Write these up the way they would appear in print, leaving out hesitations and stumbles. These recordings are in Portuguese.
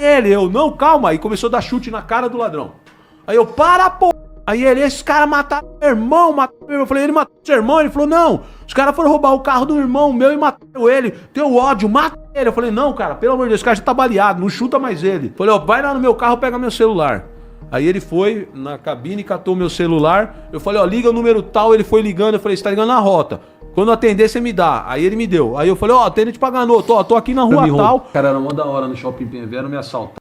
ele. Eu, não, calma. Aí começou a dar chute na cara do ladrão. Aí eu, para, pô. Aí ele, esses caras mataram meu irmão, Eu falei, ele matou seu irmão? Ele falou, não, os caras foram roubar o carro do irmão meu e mataram ele. Teu ódio, mata ele. Eu falei, não, cara, pelo amor de Deus, esse cara já tá baleado, não chuta mais ele. Eu falei, ó, vai lá no meu carro, pega meu celular. Aí ele foi na cabine, catou meu celular. Eu falei, ó, liga o número tal. Ele foi ligando, eu falei, você tá ligando na rota. Quando eu atender, você me dá. Aí ele me deu. Aí eu falei, ó, atende de Pagano, tô aqui na rua tal. Cara, era uma da hora no Shopping Penha, vieram me assaltar.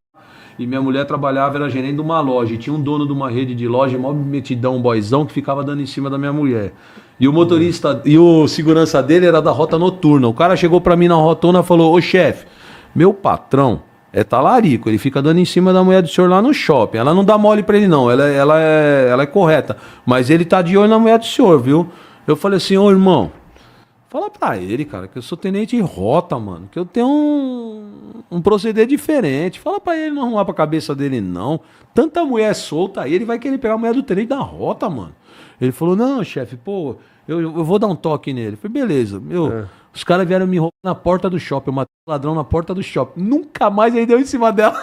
E minha mulher trabalhava, era gerente de uma loja. E tinha um dono de uma rede de loja, mó metidão, um boyzão, que ficava dando em cima da minha mulher. E o motorista, e o segurança dele era da rota noturna. O cara chegou pra mim na rotona e falou, ô chefe, meu patrão é talarico, ele fica dando em cima da mulher do senhor lá no shopping. Ela não dá mole pra ele não, ela é correta. Mas ele tá de olho na mulher do senhor, viu? Eu falei assim, ô irmão, fala pra ele, cara, que eu sou tenente de rota, mano. Que eu tenho um proceder diferente. Fala pra ele não arrumar pra cabeça dele, não. Tanta mulher solta aí, ele vai querer pegar a mulher do tenente da rota, mano. Ele falou, não, chefe, pô, eu vou dar um toque nele. Eu falei, beleza, os caras vieram me roubar na porta do shopping. Eu matei o ladrão na porta do shopping. Nunca mais ele deu em cima dela.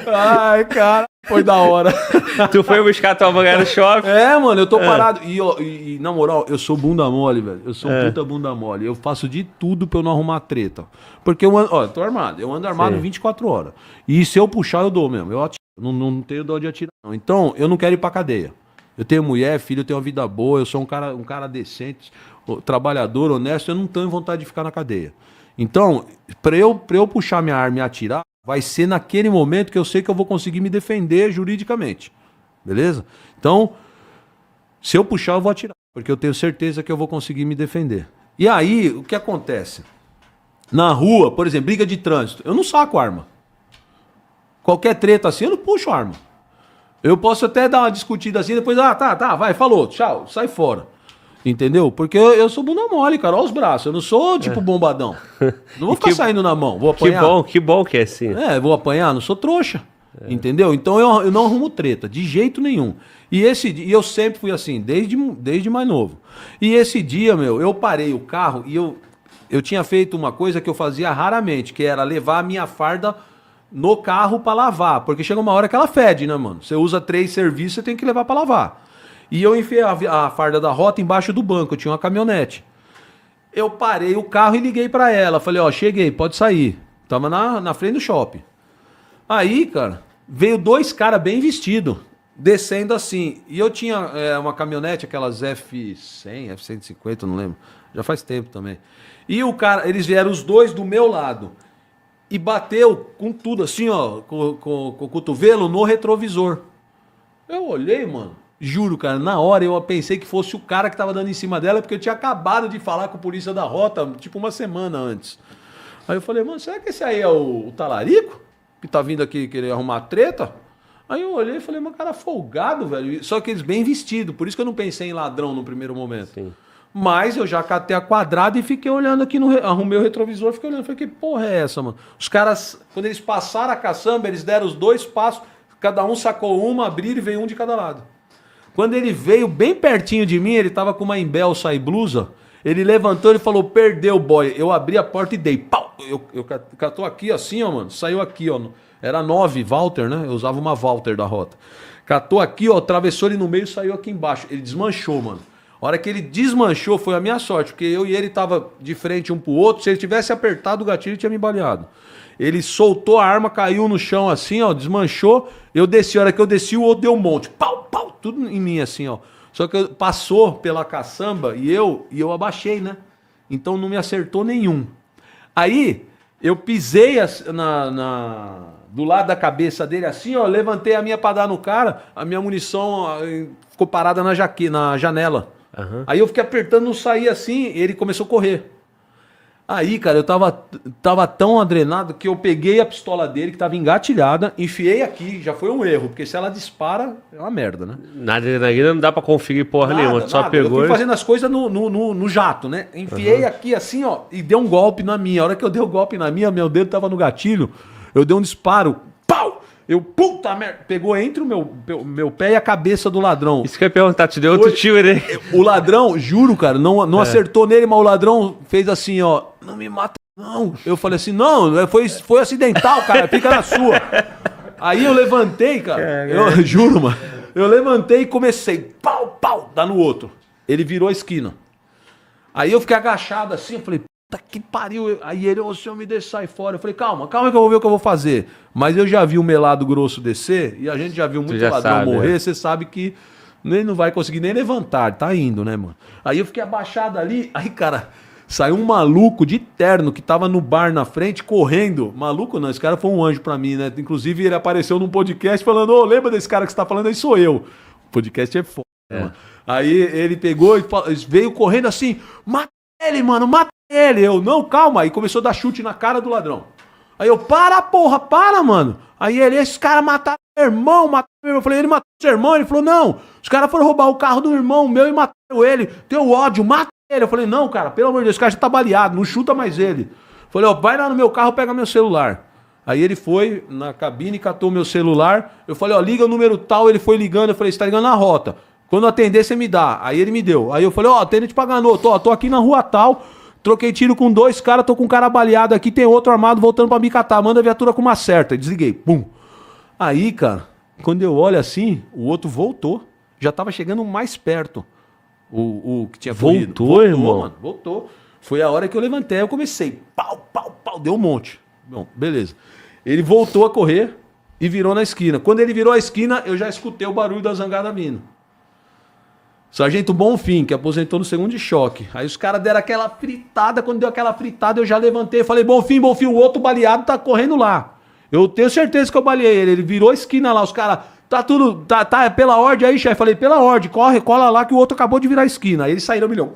Ai, cara. Foi da hora. Tu foi buscar tua mulher no shopping? É, mano, eu tô parado. E na moral, eu sou bunda mole, velho. Eu sou puta bunda mole. Eu faço de tudo pra eu não arrumar treta. Porque eu ando, eu tô armado. Eu ando armado 24 horas. E se eu puxar, eu dou mesmo. Eu atiro. Não tenho dó de atirar, não. Então, eu não quero ir pra cadeia. Eu tenho mulher, filho, eu tenho uma vida boa. Eu sou um cara decente, trabalhador, honesto. Eu não tenho vontade de ficar na cadeia. Então, pra eu puxar minha arma e atirar, vai ser naquele momento que eu sei que eu vou conseguir me defender juridicamente. Beleza? Então, se eu puxar, eu vou atirar. Porque eu tenho certeza que eu vou conseguir me defender. E aí, o que acontece? Na rua, por exemplo, briga de trânsito. Eu não saco arma. Qualquer treta assim, eu não puxo arma. Eu posso até dar uma discutida assim, depois, tá, vai, falou, tchau, sai fora. Entendeu? Porque eu sou bunda mole, cara. Olha os braços. Eu não sou tipo bombadão. Não vou ficar saindo na mão. Vou apanhar. Que bom que é assim. Vou apanhar, não sou trouxa. Entendeu? Então eu não arrumo treta, de jeito nenhum. E eu sempre fui assim, desde mais novo. E esse dia, eu parei o carro e eu tinha feito uma coisa que eu fazia raramente, que era levar a minha farda no carro pra lavar. Porque chega uma hora que ela fede, né, mano? Você usa 3 serviços, você tem que levar pra lavar. E eu enfiei a farda da rota embaixo do banco, eu tinha uma caminhonete. Eu parei o carro e liguei pra ela. Falei, ó, cheguei, pode sair. Tava na frente do shopping. Aí, cara, veio 2 caras bem vestidos, descendo assim. E eu tinha uma caminhonete, aquelas F100, F150, não lembro. Já faz tempo também. E eles vieram os 2 do meu lado. E bateu com tudo assim, ó, com o cotovelo no retrovisor. Eu olhei, mano. Juro, cara, na hora eu pensei que fosse o cara que tava dando em cima dela, porque eu tinha acabado de falar com o polícia da rota, tipo uma semana antes. Aí eu falei, mano, será que esse aí é o talarico? Que tá vindo aqui querer arrumar treta? Aí eu olhei e falei, mas cara folgado, velho. Só que eles bem vestidos, por isso que eu não pensei em ladrão no primeiro momento. Sim. Mas eu já catei a quadrada e fiquei olhando aqui, arrumei o retrovisor, fiquei olhando, falei, que porra é essa, mano? Os caras, quando eles passaram a caçamba, eles deram os 2 passos, cada um sacou uma, abriram e veio um de cada lado. Quando ele veio bem pertinho de mim, ele tava com uma embelsa e blusa, ele levantou e falou, perdeu, boy. Eu abri a porta e dei, pau! Eu catou aqui assim, ó, mano, saiu aqui, ó, era 9 Walter, né? Eu usava uma Walter da rota. Catou aqui, ó, atravessou ele no meio e saiu aqui embaixo. Ele desmanchou, mano. A hora que ele desmanchou foi a minha sorte, porque eu e ele tava de frente um pro outro, se ele tivesse apertado o gatilho, ele tinha me baleado. Ele soltou a arma, caiu no chão assim, ó, desmanchou, eu desci, a hora que eu desci, o outro deu um monte, pau, pau, tudo em mim assim, ó. Só que passou pela caçamba e eu abaixei, né? Então não me acertou nenhum. Aí, eu pisei do lado da cabeça dele assim, ó, levantei a minha pra dar no cara, a minha munição ficou parada na janela. Uhum. Aí eu fiquei apertando, não saía assim, e ele começou a correr. Aí, cara, eu tava tão adrenado que eu peguei a pistola dele, que tava engatilhada, enfiei aqui, já foi um erro, porque se ela dispara, é uma merda, né? Na adrenalina não dá pra conferir porra nenhuma, só pegou. Eu fui fazendo as coisas no jato, né? Enfiei aqui assim, ó, e dei um golpe na minha. A hora que eu dei o golpe na minha, meu dedo tava no gatilho, eu dei um disparo, pau! Eu, puta merda, pegou entre o meu pé e a cabeça do ladrão. Isso que eu ia perguntar, te deu outro tiro, né? O ladrão, juro, cara, não acertou nele, mas o ladrão fez assim, ó, não me mata não. Eu falei assim, não, foi acidental, cara, fica na sua. Aí eu levantei, cara, eu juro, mano, eu levantei e comecei, pau, dá no outro. Ele virou a esquina. Aí eu fiquei agachado assim, eu falei, puta que pariu. Aí ele, ô, senhor, me deixa sair fora. Eu falei, calma que eu vou ver o que eu vou fazer. Mas eu já vi o melado grosso descer, e a gente já viu muito ladrão morrer, você sabe que ele não vai conseguir nem levantar, tá indo, né, mano? Aí eu fiquei abaixado ali, aí, cara, saiu um maluco de terno que tava no bar na frente, correndo. Maluco não, esse cara foi um anjo pra mim, né? Inclusive ele apareceu num podcast falando, ô, lembra desse cara que você tá falando? Aí sou eu. O podcast é foda, mano. Aí ele pegou e veio correndo assim, mata ele, mano, mata ele. Eu, não, calma. Aí começou a dar chute na cara do ladrão. Aí eu, para, mano. Aí ele, esses caras mataram meu irmão, Eu falei, ele matou seu irmão? Ele falou, não, os caras foram roubar o carro do irmão meu e mataram ele. Teu ódio, mata ele. Eu falei, não, cara, pelo amor de Deus, esse cara já tá baleado, não chuta mais ele. Eu falei, ó, vai lá no meu carro, pega meu celular. Aí ele foi na cabine, catou meu celular. Eu falei, ó, liga o número tal. Ele foi ligando, eu falei, você tá ligando na rota. Quando atender, você me dá. Aí ele me deu. Aí eu falei, ó, atende pra Ganô, tô aqui na rua tal, troquei tiro com 2 caras, tô com um cara baleado aqui, tem outro armado voltando pra me catar, manda a viatura com uma certa. Desliguei, pum. Aí, cara, quando eu olho assim, o outro voltou, já tava chegando mais perto, o que tinha fugido. Voltou, irmão? Mano, voltou. Foi a hora que eu levantei, eu comecei, pau, deu um monte. Bom, beleza. Ele voltou a correr e virou na esquina. Quando ele virou a esquina, eu já escutei o barulho da zangada vindo. Sargento Bonfim, que aposentou no segundo de choque. Aí os caras deram aquela fritada. Quando deu aquela fritada, eu já levantei e falei, Bonfim, o outro baleado tá correndo lá. Eu tenho certeza que eu baleei ele. Ele virou a esquina lá, os caras, tá pela ordem aí, chefe. Falei, pela ordem, cola lá que o outro acabou de virar a esquina. Aí eles saíram a milhão.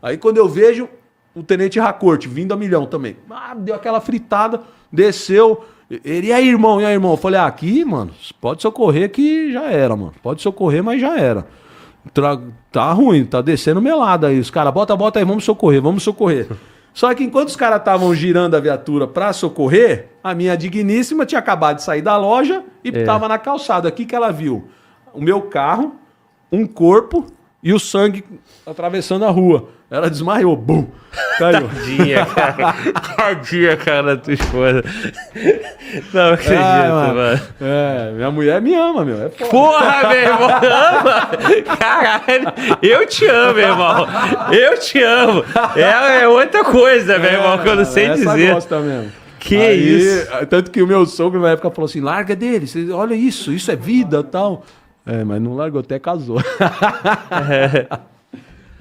Aí quando eu vejo, o tenente Racorte vindo a milhão também. Deu aquela fritada, desceu. Ele, e aí, irmão? Eu falei, aqui, mano, pode socorrer que já era, mano. Pode socorrer, mas já era. Tá ruim, tá descendo melado aí. Os caras, bota aí, vamos socorrer. Só que enquanto os caras estavam girando a viatura pra socorrer, a minha digníssima tinha acabado de sair da loja e tava na calçada. Aqui que ela viu o meu carro, um corpo e o sangue atravessando a rua. Ela desmaiou, bum, caiu. Tadinha, cara, da tua esposa. Não acredito, mano. Minha mulher me ama, meu. Porra, meu irmão, ama. Caralho, eu te amo, meu irmão. Eu te amo. É outra coisa, meu irmão, que eu não sei dizer. Gosta mesmo. Que aí, isso? Tanto que o meu sogro na época falou assim, larga dele, olha isso é vida e tal. Mas não largou, até casou.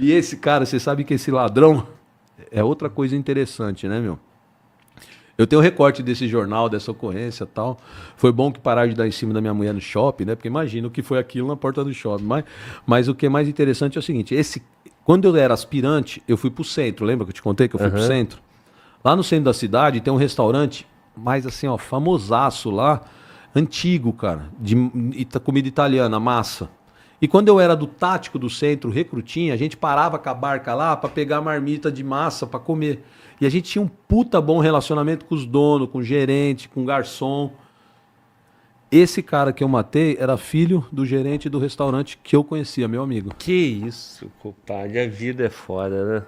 E esse cara, você sabe que esse ladrão é outra coisa interessante, né, meu? Eu tenho um recorte desse jornal, dessa ocorrência e tal. Foi bom que pararam de dar em cima da minha mulher no shopping, né? Porque imagina o que foi aquilo na porta do shopping. Mas o que é mais interessante é o seguinte, quando eu era aspirante, eu fui pro centro, lembra que eu te contei que eu fui pro centro? Lá no centro da cidade tem um restaurante, mais assim, ó, famosaço lá, antigo, cara, de comida italiana, massa. E quando eu era do tático do centro, recrutinha, a gente parava com a barca lá pra pegar marmita de massa pra comer. E a gente tinha um puta bom relacionamento com os donos, com o gerente, com o garçom. Esse cara que eu matei era filho do gerente do restaurante que eu conhecia, meu amigo. Que isso, compadre, a vida é foda, né?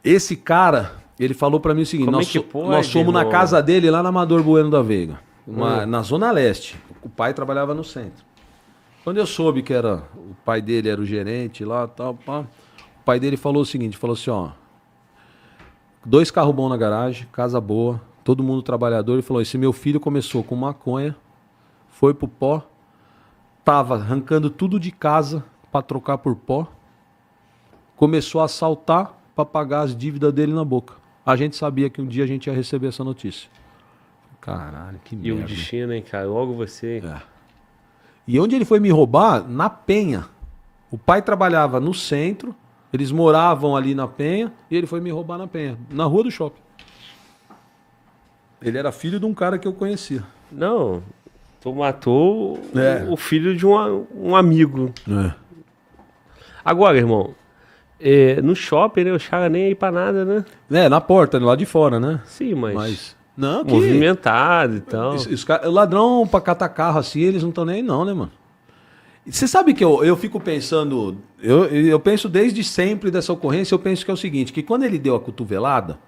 Esse cara, ele falou pra mim o seguinte, nós fomos na casa dele lá na Amador Bueno da Veiga, na Zona Leste. O pai trabalhava no centro. Quando eu soube que o pai dele era o gerente lá, tal, o pai dele falou o seguinte, falou assim, ó, 2 carros bons na garagem, casa boa, todo mundo trabalhador. Ele falou, esse meu filho começou com maconha, foi pro pó, tava arrancando tudo de casa para trocar por pó, começou a assaltar para pagar as dívidas dele na boca. A gente sabia que um dia a gente ia receber essa notícia. Caralho, que merda. E o destino, hein, cara? Logo você... E onde ele foi me roubar? Na Penha. O pai trabalhava no centro, eles moravam ali na Penha, e ele foi me roubar na Penha, na rua do shopping. Ele era filho de um cara que eu conhecia. Não, tu matou o filho de um amigo. Agora, irmão, no shopping, né, os caras nem aí pra nada, né? Na porta, lá de fora, né? Sim, mas Não, que... Movimentado e tal. O ladrão pra catar carro assim, eles não estão nem aí não, né, mano? Você sabe que eu fico pensando... Eu penso desde sempre dessa ocorrência, eu penso que é o seguinte, que quando ele deu a cotovelada,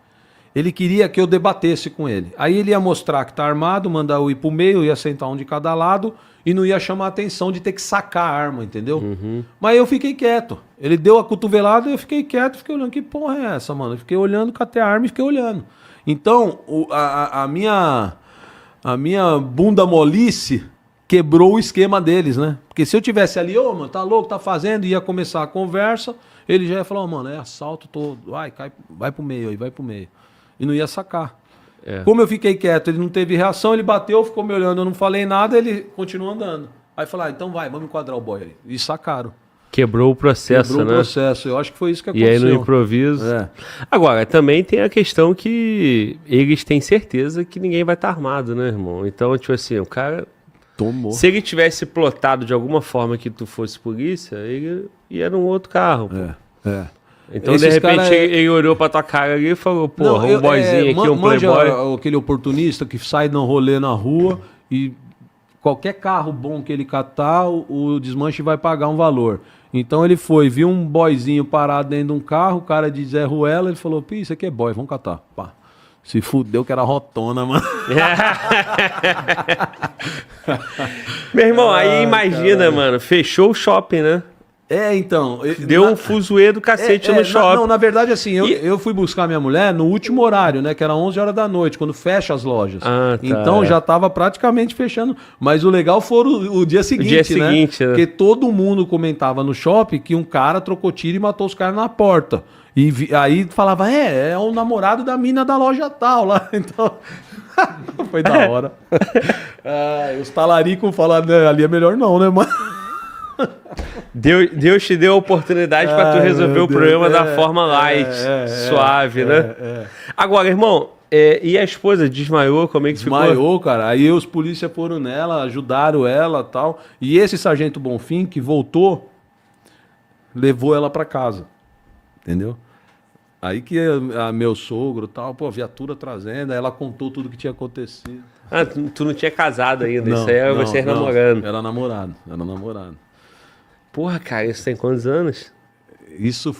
ele queria que eu debatesse com ele. Aí ele ia mostrar que tá armado, mandar eu ir pro meio, eu ia sentar um de cada lado e não ia chamar a atenção de ter que sacar a arma, entendeu? Mas eu fiquei quieto. Ele deu a cotovelada e eu fiquei quieto, fiquei olhando. Que porra é essa, mano? Eu fiquei olhando, catei a arma e fiquei olhando. Então, a minha bunda molice quebrou o esquema deles, né? Porque se eu tivesse ali, ô, mano, tá louco, tá fazendo, ia começar a conversa, ele já ia falar, mano, é assalto todo, vai pro meio aí, vai pro meio. E não ia sacar. Como eu fiquei quieto, ele não teve reação, ele bateu, ficou me olhando, eu não falei nada, ele continuou andando. Aí falou, então vai, vamos enquadrar o boy aí. E sacaram. Quebrou o processo, Quebrou né? o processo, eu acho que foi isso que aconteceu. E aí no improviso. Agora, também tem a questão que eles têm certeza que ninguém vai estar armado, né, irmão? Então, tipo assim, o cara... Tomou. Se ele tivesse plotado de alguma forma que tu fosse polícia, ele ia num outro carro. Pô. Então, Esses de repente, cara ele olhou pra tua cara ali e falou, porra, não, um boyzinho aqui, um playboy. Aquele oportunista que sai no rolê na rua e qualquer carro bom que ele catar, o desmanche vai pagar um valor. Então ele foi, viu um boyzinho parado dentro de um carro, o cara de Zé Ruela, ele falou, pô, isso aqui é boy, vamos catar. Pá. Se fudeu que era rotona, mano. Meu irmão, aí imagina, mano, fechou o shopping, né? Então... Deu um fuzuê do cacete no shopping. Na verdade, assim, eu fui buscar minha mulher no último horário, né? Que era 11 horas da noite, quando fecha as lojas. Tá, então já tava praticamente fechando. Mas o legal foi o dia seguinte, né? Porque todo mundo comentava no shopping que um cara trocou tiro e matou os caras na porta. E aí falava, é o namorado da mina da loja tal lá. Então... foi da hora. Os talaricos falaram, ali é melhor não, né, mano? Deus te deu a oportunidade pra tu resolver o problema da forma light, suave, né? Agora, irmão, e a esposa desmaiou? Como é que ficou? Desmaiou, cara. Aí os polícia foram nela, ajudaram ela e tal. E esse sargento Bonfim, que voltou, levou ela pra casa. Entendeu? Aí que meu sogro tal, pô, viatura trazendo, aí ela contou tudo que tinha acontecido. Tu não tinha casado ainda, Não, isso aí era vocês namorando. Era namorado. Porra, cara, isso tem quantos anos? Isso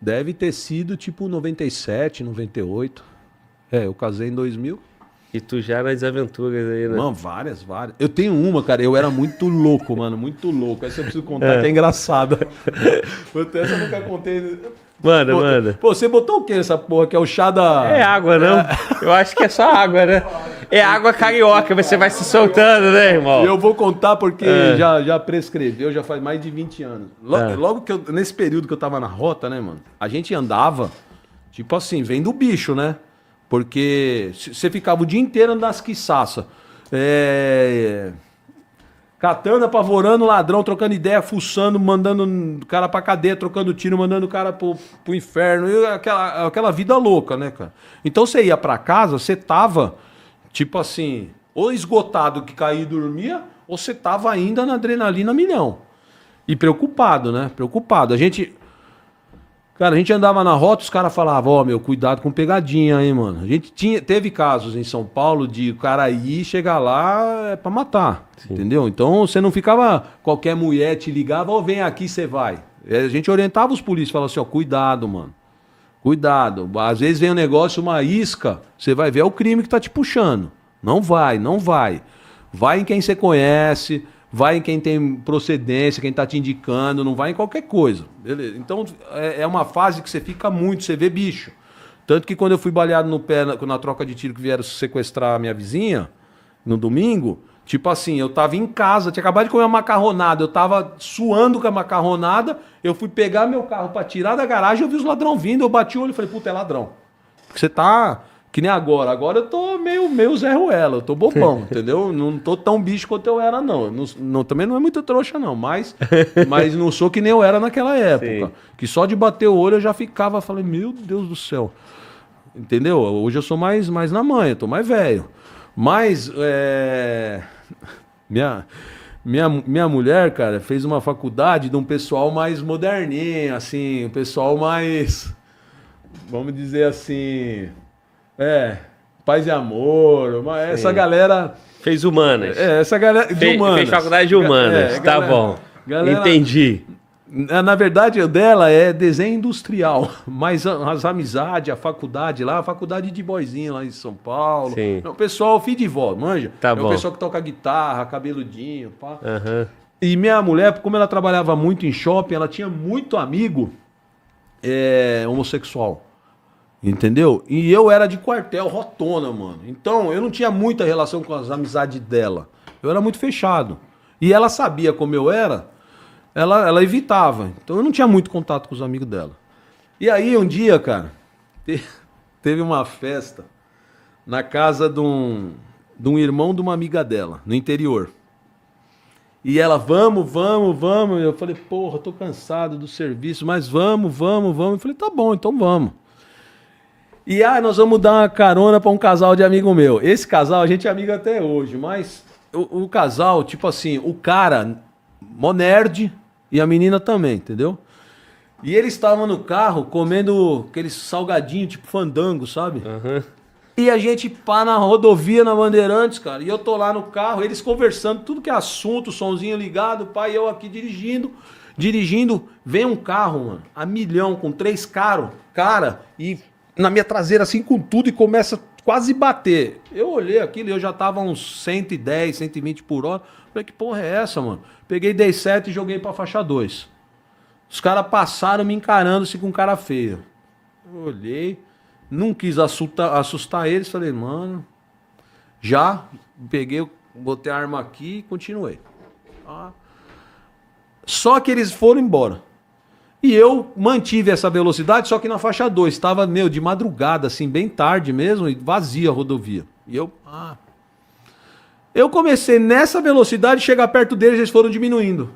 deve ter sido tipo 97, 98. Eu casei em 2000. E tu já nas aventuras aí, né? Mano, várias. Eu tenho uma, cara, eu era muito louco, mano, muito louco. Essa eu preciso contar, que é engraçada. Essa eu nunca contei. Manda. Pô, você botou o que nessa porra, que é o chá da... É água, não? Eu acho que é só água, né? É água carioca, você vai se soltando, né, irmão? Eu vou contar porque já prescreveu, já faz mais de 20 anos. Logo que nesse período que eu tava na rota, né, mano? A gente andava, tipo assim, vem do bicho, né? Porque você ficava o dia inteiro andando nas quiçaças. Catando, apavorando, ladrão, trocando ideia, fuçando, mandando o cara pra cadeia, trocando tiro, mandando o cara pro inferno. E aquela vida louca, né, cara? Então você ia pra casa, você tava, tipo assim, ou esgotado que caía e dormia, ou você tava ainda na adrenalina milhão. E preocupado, né? Preocupado. A gente andava na rota, os caras falavam, meu, cuidado com pegadinha, hein, mano. A gente teve casos em São Paulo de o cara ir, chegar lá pra matar, entendeu? Então você não ficava, qualquer mulher te ligava, vem aqui, você vai. A gente orientava os polícias, falava assim, cuidado, mano. Cuidado. Às vezes vem um negócio, uma isca, você vai ver, é o crime que tá te puxando. Não vai. Vai em quem você conhece... Vai em quem tem procedência, quem tá te indicando, não vai em qualquer coisa. Beleza? Então é uma fase que você fica muito, você vê bicho. Tanto que quando eu fui baleado no pé na troca de tiro que vieram sequestrar a minha vizinha, no domingo, tipo assim, eu tava em casa, tinha acabado de comer uma macarronada, eu tava suando com a macarronada, eu fui pegar meu carro pra tirar da garagem, eu vi os ladrão vindo, eu bati o olho e falei, puta, é ladrão. Porque você tá... Que nem agora. Agora eu tô meio Zé Ruela, eu tô bobão, entendeu? Não tô tão bicho quanto eu era, não. Também não é muito trouxa, não. Mas não sou que nem eu era naquela época. Sim. Que só de bater o olho eu já ficava, falei, meu Deus do céu. Entendeu? Hoje eu sou mais na manha, tô mais velho. Mas, minha mulher, cara, fez uma faculdade de um pessoal mais moderninho, assim, um pessoal mais, vamos dizer assim... Paz e Amor, essa galera... Fez humanas. Essa galera de humanas. Fez faculdade de humanas, tá bom. Entendi. Na verdade, o dela é desenho industrial, mas as amizades, a faculdade lá, a faculdade de boizinho lá em São Paulo. Sim. O pessoal, filho de vó, manja? Tá bom. O pessoal que toca guitarra, cabeludinho, pá. Uhum. E minha mulher, como ela trabalhava muito em shopping, ela tinha muito amigo homossexual. Entendeu? E eu era de quartel, rotona, mano. Então, eu não tinha muita relação com as amizades dela. Eu era muito fechado. E ela sabia como eu era, ela evitava. Então, eu não tinha muito contato com os amigos dela. E aí, um dia, cara, teve uma festa na casa de um irmão de uma amiga dela, no interior. E ela, vamos. Eu falei, porra, tô cansado do serviço, mas vamos. Eu falei, tá bom, então vamos. E nós vamos dar uma carona pra um casal de amigo meu. Esse casal, a gente é amigo até hoje, mas o casal, tipo assim, o cara, mó nerd, e a menina também, entendeu? E eles estavam no carro comendo aqueles salgadinhos, tipo fandango, sabe? Uhum. E a gente pá na rodovia, na Bandeirantes, cara. E eu tô lá no carro, eles conversando, tudo que é assunto, somzinho ligado, pai, eu aqui dirigindo. Vem um carro, mano, a milhão, com 3 cara, e na minha traseira assim com tudo e começa quase bater. Eu olhei aquilo e eu já tava uns 110, 120 por hora. Falei, que porra é essa, mano? Peguei, dei seta e joguei pra faixa 2. Os caras passaram me encarando assim com cara feia. Eu olhei, não quis assustar eles. Falei, mano, já peguei, botei a arma aqui e continuei. Só que eles foram embora. E eu mantive essa velocidade, só que na faixa 2. Estava, de madrugada, assim, bem tarde mesmo, e vazia a rodovia. E eu comecei nessa velocidade, chegar perto deles, eles foram diminuindo.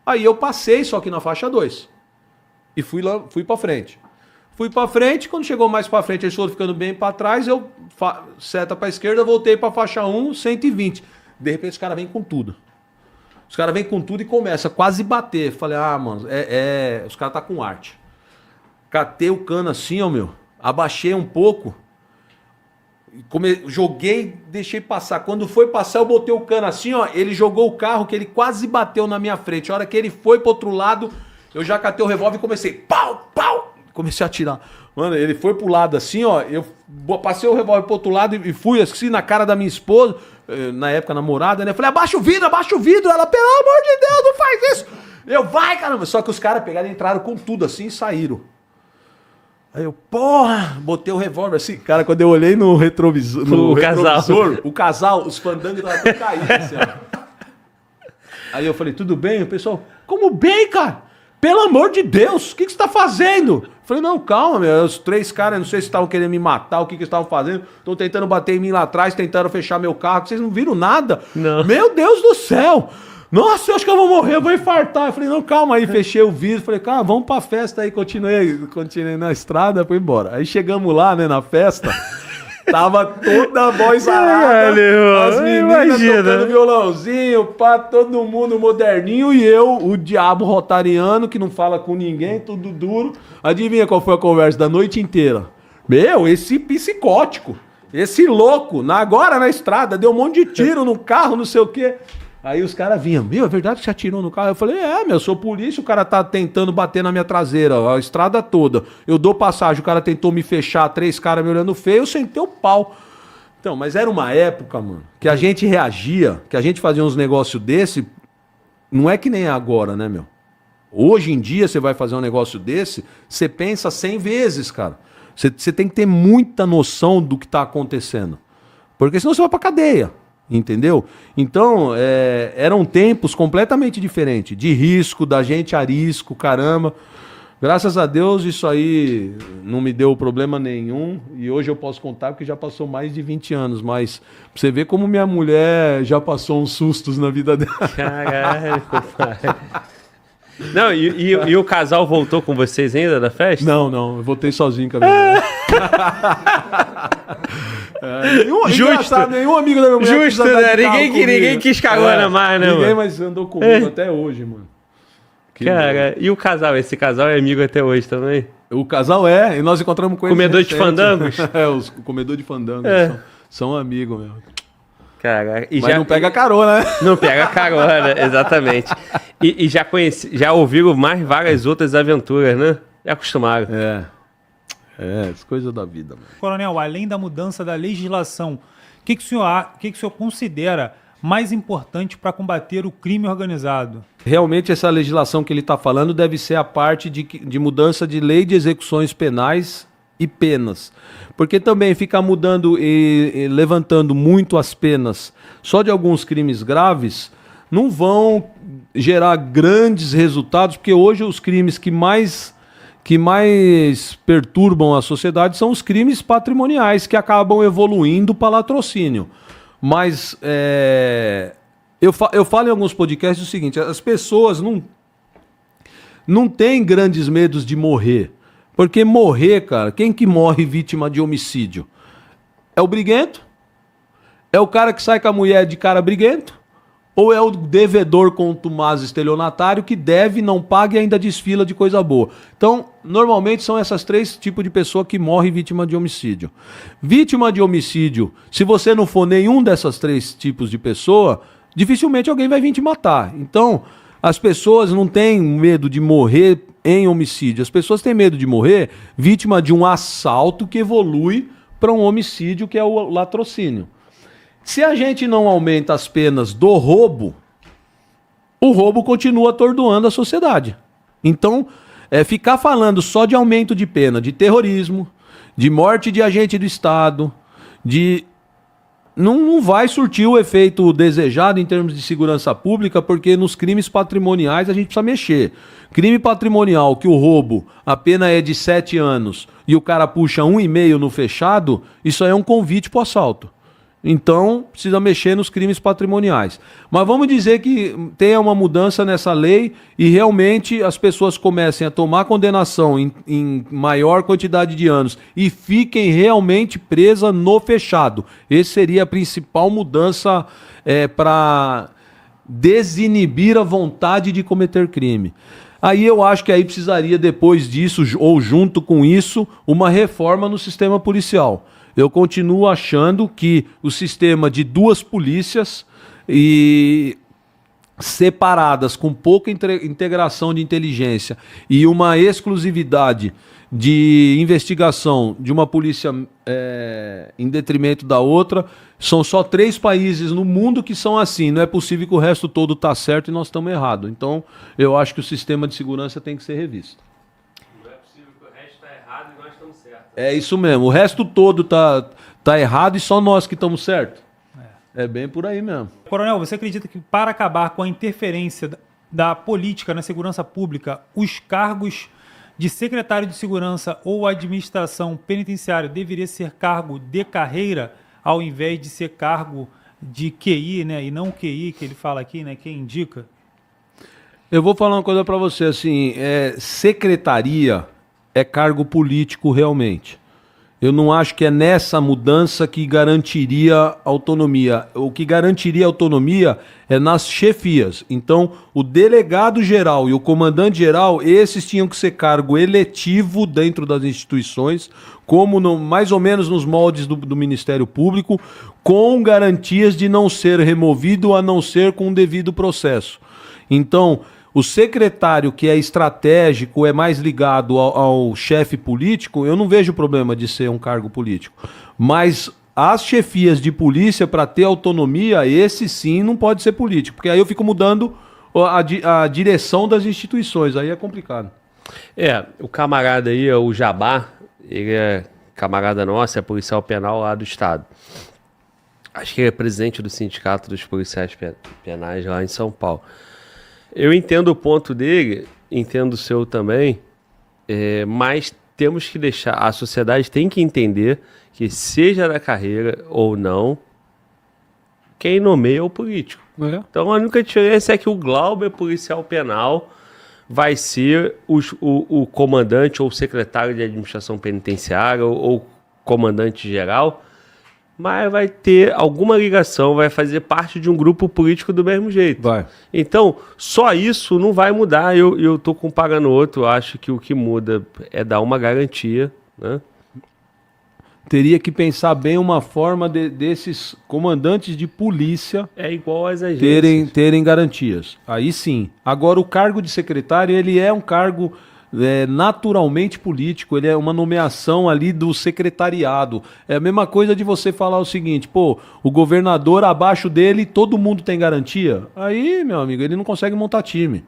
Aí eu passei, só que na faixa 2. E fui pra frente. Quando chegou mais pra frente, eles foram ficando bem pra trás, eu seta pra esquerda, voltei pra faixa 1, 120. De repente os caras vêm com tudo. E começa a quase bater. Falei, mano, os caras tá com arte. Catei o cano assim, abaixei um pouco. Joguei, deixei passar. Quando foi passar, eu botei o cano assim, ele jogou o carro, que ele quase bateu na minha frente. A hora que ele foi pro outro lado, eu já catei o revólver e comecei, pau! Comecei a atirar. Mano, ele foi pro lado assim, eu passei o revólver pro outro lado e fui assim na cara da minha esposa, na época namorada, né? Falei, abaixa o vidro. Ela, pelo amor de Deus, não faz isso. Eu, vai, caramba. Só que os caras pegaram e entraram com tudo assim e saíram. Aí eu, porra, botei o revólver assim. Cara, quando eu olhei no retrovisor, o casal, os fandangos estavam tudo caídos assim, Aí eu falei, tudo bem? O pessoal, como bem, cara? Pelo amor de Deus, o que você tá fazendo? Eu falei, não, calma, os 3 caras, não sei se estavam querendo me matar, o que eles estavam fazendo. Estão tentando bater em mim lá atrás, tentaram fechar meu carro, vocês não viram nada? Não. Meu Deus do céu! Nossa, eu acho que eu vou morrer, eu vou infartar. Eu falei, não, calma. Aí fechei o vidro, falei, cara, vamos pra festa aí. Continuei na estrada, fui embora. Aí chegamos lá, né, na festa. Tava toda a voz arada, as meninas tocando violãozinho, pá, todo mundo moderninho, e eu, o diabo rotariano, que não fala com ninguém, tudo duro. Adivinha qual foi a conversa da noite inteira? Esse psicótico, esse louco, agora na estrada, deu um monte de tiro no carro, não sei o quê. Aí os caras vinham, é verdade que você atirou no carro? Eu falei, eu sou polícia, o cara tá tentando bater na minha traseira, a estrada toda. Eu dou passagem, o cara tentou me fechar, 3 caras me olhando feio, eu sentei o pau. Então, mas era uma época, mano, que a gente reagia, que a gente fazia uns negócios desse, não é que nem agora, né, meu? Hoje em dia, você vai fazer um negócio desse, você pensa 100 vezes, cara. Você tem que ter muita noção do que tá acontecendo. Porque senão você vai pra cadeia. Entendeu? Então, eram tempos completamente diferentes, de risco, da gente a risco, caramba. Graças a Deus isso aí não me deu problema nenhum, e hoje eu posso contar porque já passou mais de 20 anos, mas pra você ver como minha mulher já passou uns sustos na vida dela. Caralho, pai. Não, e o casal voltou com vocês ainda da festa? Não, eu voltei sozinho com a minha mulher. Nenhum amigo da minha mulher. Justo, né? Ninguém quis carona mais, né, ninguém mais andou comigo até hoje, mano. Cara, e o casal? Esse casal é amigo até hoje também? O casal e nós encontramos com eles. Comedor de fandangos? Os comedor de fandangos são amigos mesmo. Cara, mas não pega carona, né? Não pega carona, exatamente. E já ouviram mais várias outras aventuras, né? Já acostumaram. As coisas da vida. Mano. Coronel, além da mudança da legislação, o que o senhor considera mais importante para combater o crime organizado? Realmente essa legislação que ele está falando deve ser a parte de mudança de lei de execuções penais e penas. Porque também ficar mudando e levantando muito as penas só de alguns crimes graves não vão gerar grandes resultados, porque hoje os crimes que mais perturbam a sociedade são os crimes patrimoniais, que acabam evoluindo para latrocínio. Mas eu falo em alguns podcasts o seguinte, as pessoas não têm grandes medos de morrer. Porque morrer, cara, quem que morre vítima de homicídio? É o briguento? É o cara que sai com a mulher de cara briguento? Ou é o devedor contumaz estelionatário que deve, não paga e ainda desfila de coisa boa? Então, normalmente são essas três tipos de pessoa que morre vítima de homicídio. Vítima de homicídio, se você não for nenhum dessas três tipos de pessoa, dificilmente alguém vai vir te matar. Então, as pessoas não têm medo de morrer em homicídio. As pessoas têm medo de morrer vítima de um assalto que evolui para um homicídio, que é o latrocínio. Se a gente não aumenta as penas do roubo, o roubo continua atordoando a sociedade. Então, ficar falando só de aumento de pena, de terrorismo, de morte de agente do Estado, não vai surtir o efeito desejado em termos de segurança pública, porque nos crimes patrimoniais a gente precisa mexer. Crime patrimonial, que o roubo, a pena é de 7 anos e o cara puxa 1,5 no fechado, isso aí é um convite para o assalto. Então, precisa mexer nos crimes patrimoniais. Mas vamos dizer que tenha uma mudança nessa lei e realmente as pessoas comecem a tomar condenação em maior quantidade de anos e fiquem realmente presas no fechado. Essa seria a principal mudança para desinibir a vontade de cometer crime. Aí eu acho que aí precisaria, depois disso, ou junto com isso, uma reforma no sistema policial. Eu continuo achando que o sistema de 2 polícias e separadas, com pouca integração de inteligência e uma exclusividade de investigação de uma polícia em detrimento da outra, são só 3 países no mundo que são assim. Não é possível que o resto todo está certo e nós estamos errados. Então, eu acho que o sistema de segurança tem que ser revisto. É isso mesmo. O resto todo tá errado e só nós que estamos certos. É bem por aí mesmo. Coronel, você acredita que para acabar com a interferência da política na segurança pública, os cargos de secretário de segurança ou administração penitenciária deveria ser cargo de carreira ao invés de ser cargo de QI, né? E não QI que ele fala aqui, né? Quem indica? Eu vou falar uma coisa para você, assim, secretaria é cargo político realmente. Eu não acho que é nessa mudança que garantiria autonomia. O que garantiria autonomia é nas chefias. Então, o delegado-geral e o comandante-geral, esses tinham que ser cargo eletivo dentro das instituições, como mais ou menos nos moldes do Ministério Público, com garantias de não ser removido, a não ser com o devido processo. Então, o secretário que é estratégico, é mais ligado ao chefe político, eu não vejo problema de ser um cargo político. Mas as chefias de polícia, para ter autonomia, esse sim não pode ser político, porque aí eu fico mudando a direção das instituições, aí é complicado. O camarada aí, o Jabá, ele é camarada nosso, é policial penal lá do estado. Acho que ele é presidente do sindicato dos policiais penais lá em São Paulo. Eu entendo o ponto dele, entendo o seu também, mas temos que deixar, a sociedade tem que entender que seja da carreira ou não, quem nomeia é o político. Então a única diferença é que o Glauber, policial penal, vai ser o comandante ou secretário de administração penitenciária ou comandante geral mas vai ter alguma ligação, vai fazer parte de um grupo político do mesmo jeito. Vai. Então, só isso não vai mudar. Eu tô comparando outro, eu acho que o que muda é dar uma garantia, né? Teria que pensar bem uma forma desses comandantes de polícia É igual às agências. terem garantias. Aí sim. Agora, o cargo de secretário, ele é um cargo naturalmente político, ele é uma nomeação ali do secretariado. É a mesma coisa de você falar o seguinte, pô, o governador abaixo dele, todo mundo tem garantia. Aí, meu amigo, ele não consegue montar time.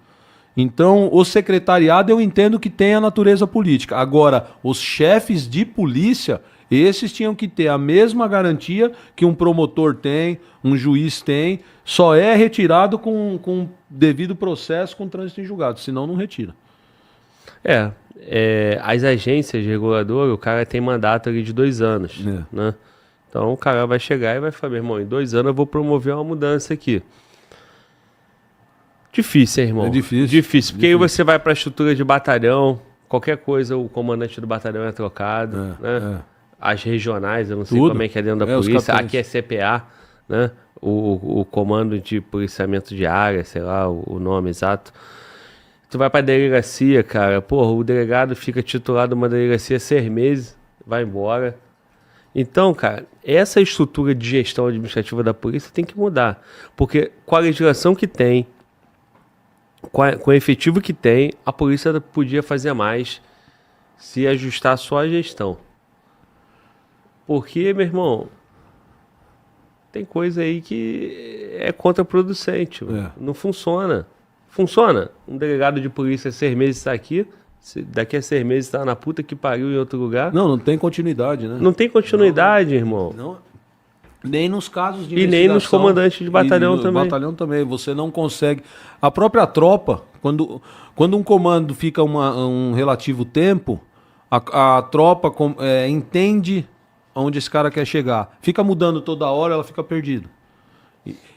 Então, o secretariado eu entendo que tem a natureza política. Agora, os chefes de polícia, esses tinham que ter a mesma garantia que um promotor tem, um juiz tem, só é retirado com devido processo com trânsito em julgado, senão não retira. As agências reguladoras, o cara tem mandato ali de 2 anos, É. né? Então o cara vai chegar e vai falar, meu irmão, em 2 anos eu vou promover uma mudança aqui. Difícil, hein, irmão? É difícil. Difícil, porque aí você vai para a estrutura de batalhão, qualquer coisa, o comandante do batalhão é trocado, né? As regionais, eu não sei Tudo. como é que é dentro da Os polícia, capitães. aqui é CPA, né? O comando de policiamento de área, sei lá, o nome exato. Tu vai pra delegacia, cara, porra, o delegado fica titulado numa delegacia 6 meses, vai embora. Então, cara, essa estrutura de gestão administrativa da polícia tem que mudar. Porque com a legislação que tem, com o efetivo que tem, a polícia podia fazer mais se ajustar só a gestão. Porque, meu irmão, tem coisa aí que é contraproducente, mano. Não funciona. Funciona. Um delegado de polícia 6 meses está aqui, daqui a 6 meses está na puta que pariu em outro lugar. Não tem continuidade, né? Não tem continuidade, irmão. Não, nem nos casos de E nem nos investigação, comandantes de batalhão e no também. batalhão também. Você não consegue. A própria tropa, quando um comando fica um relativo tempo, a tropa entende onde esse cara quer chegar. Fica mudando toda hora, ela fica perdida.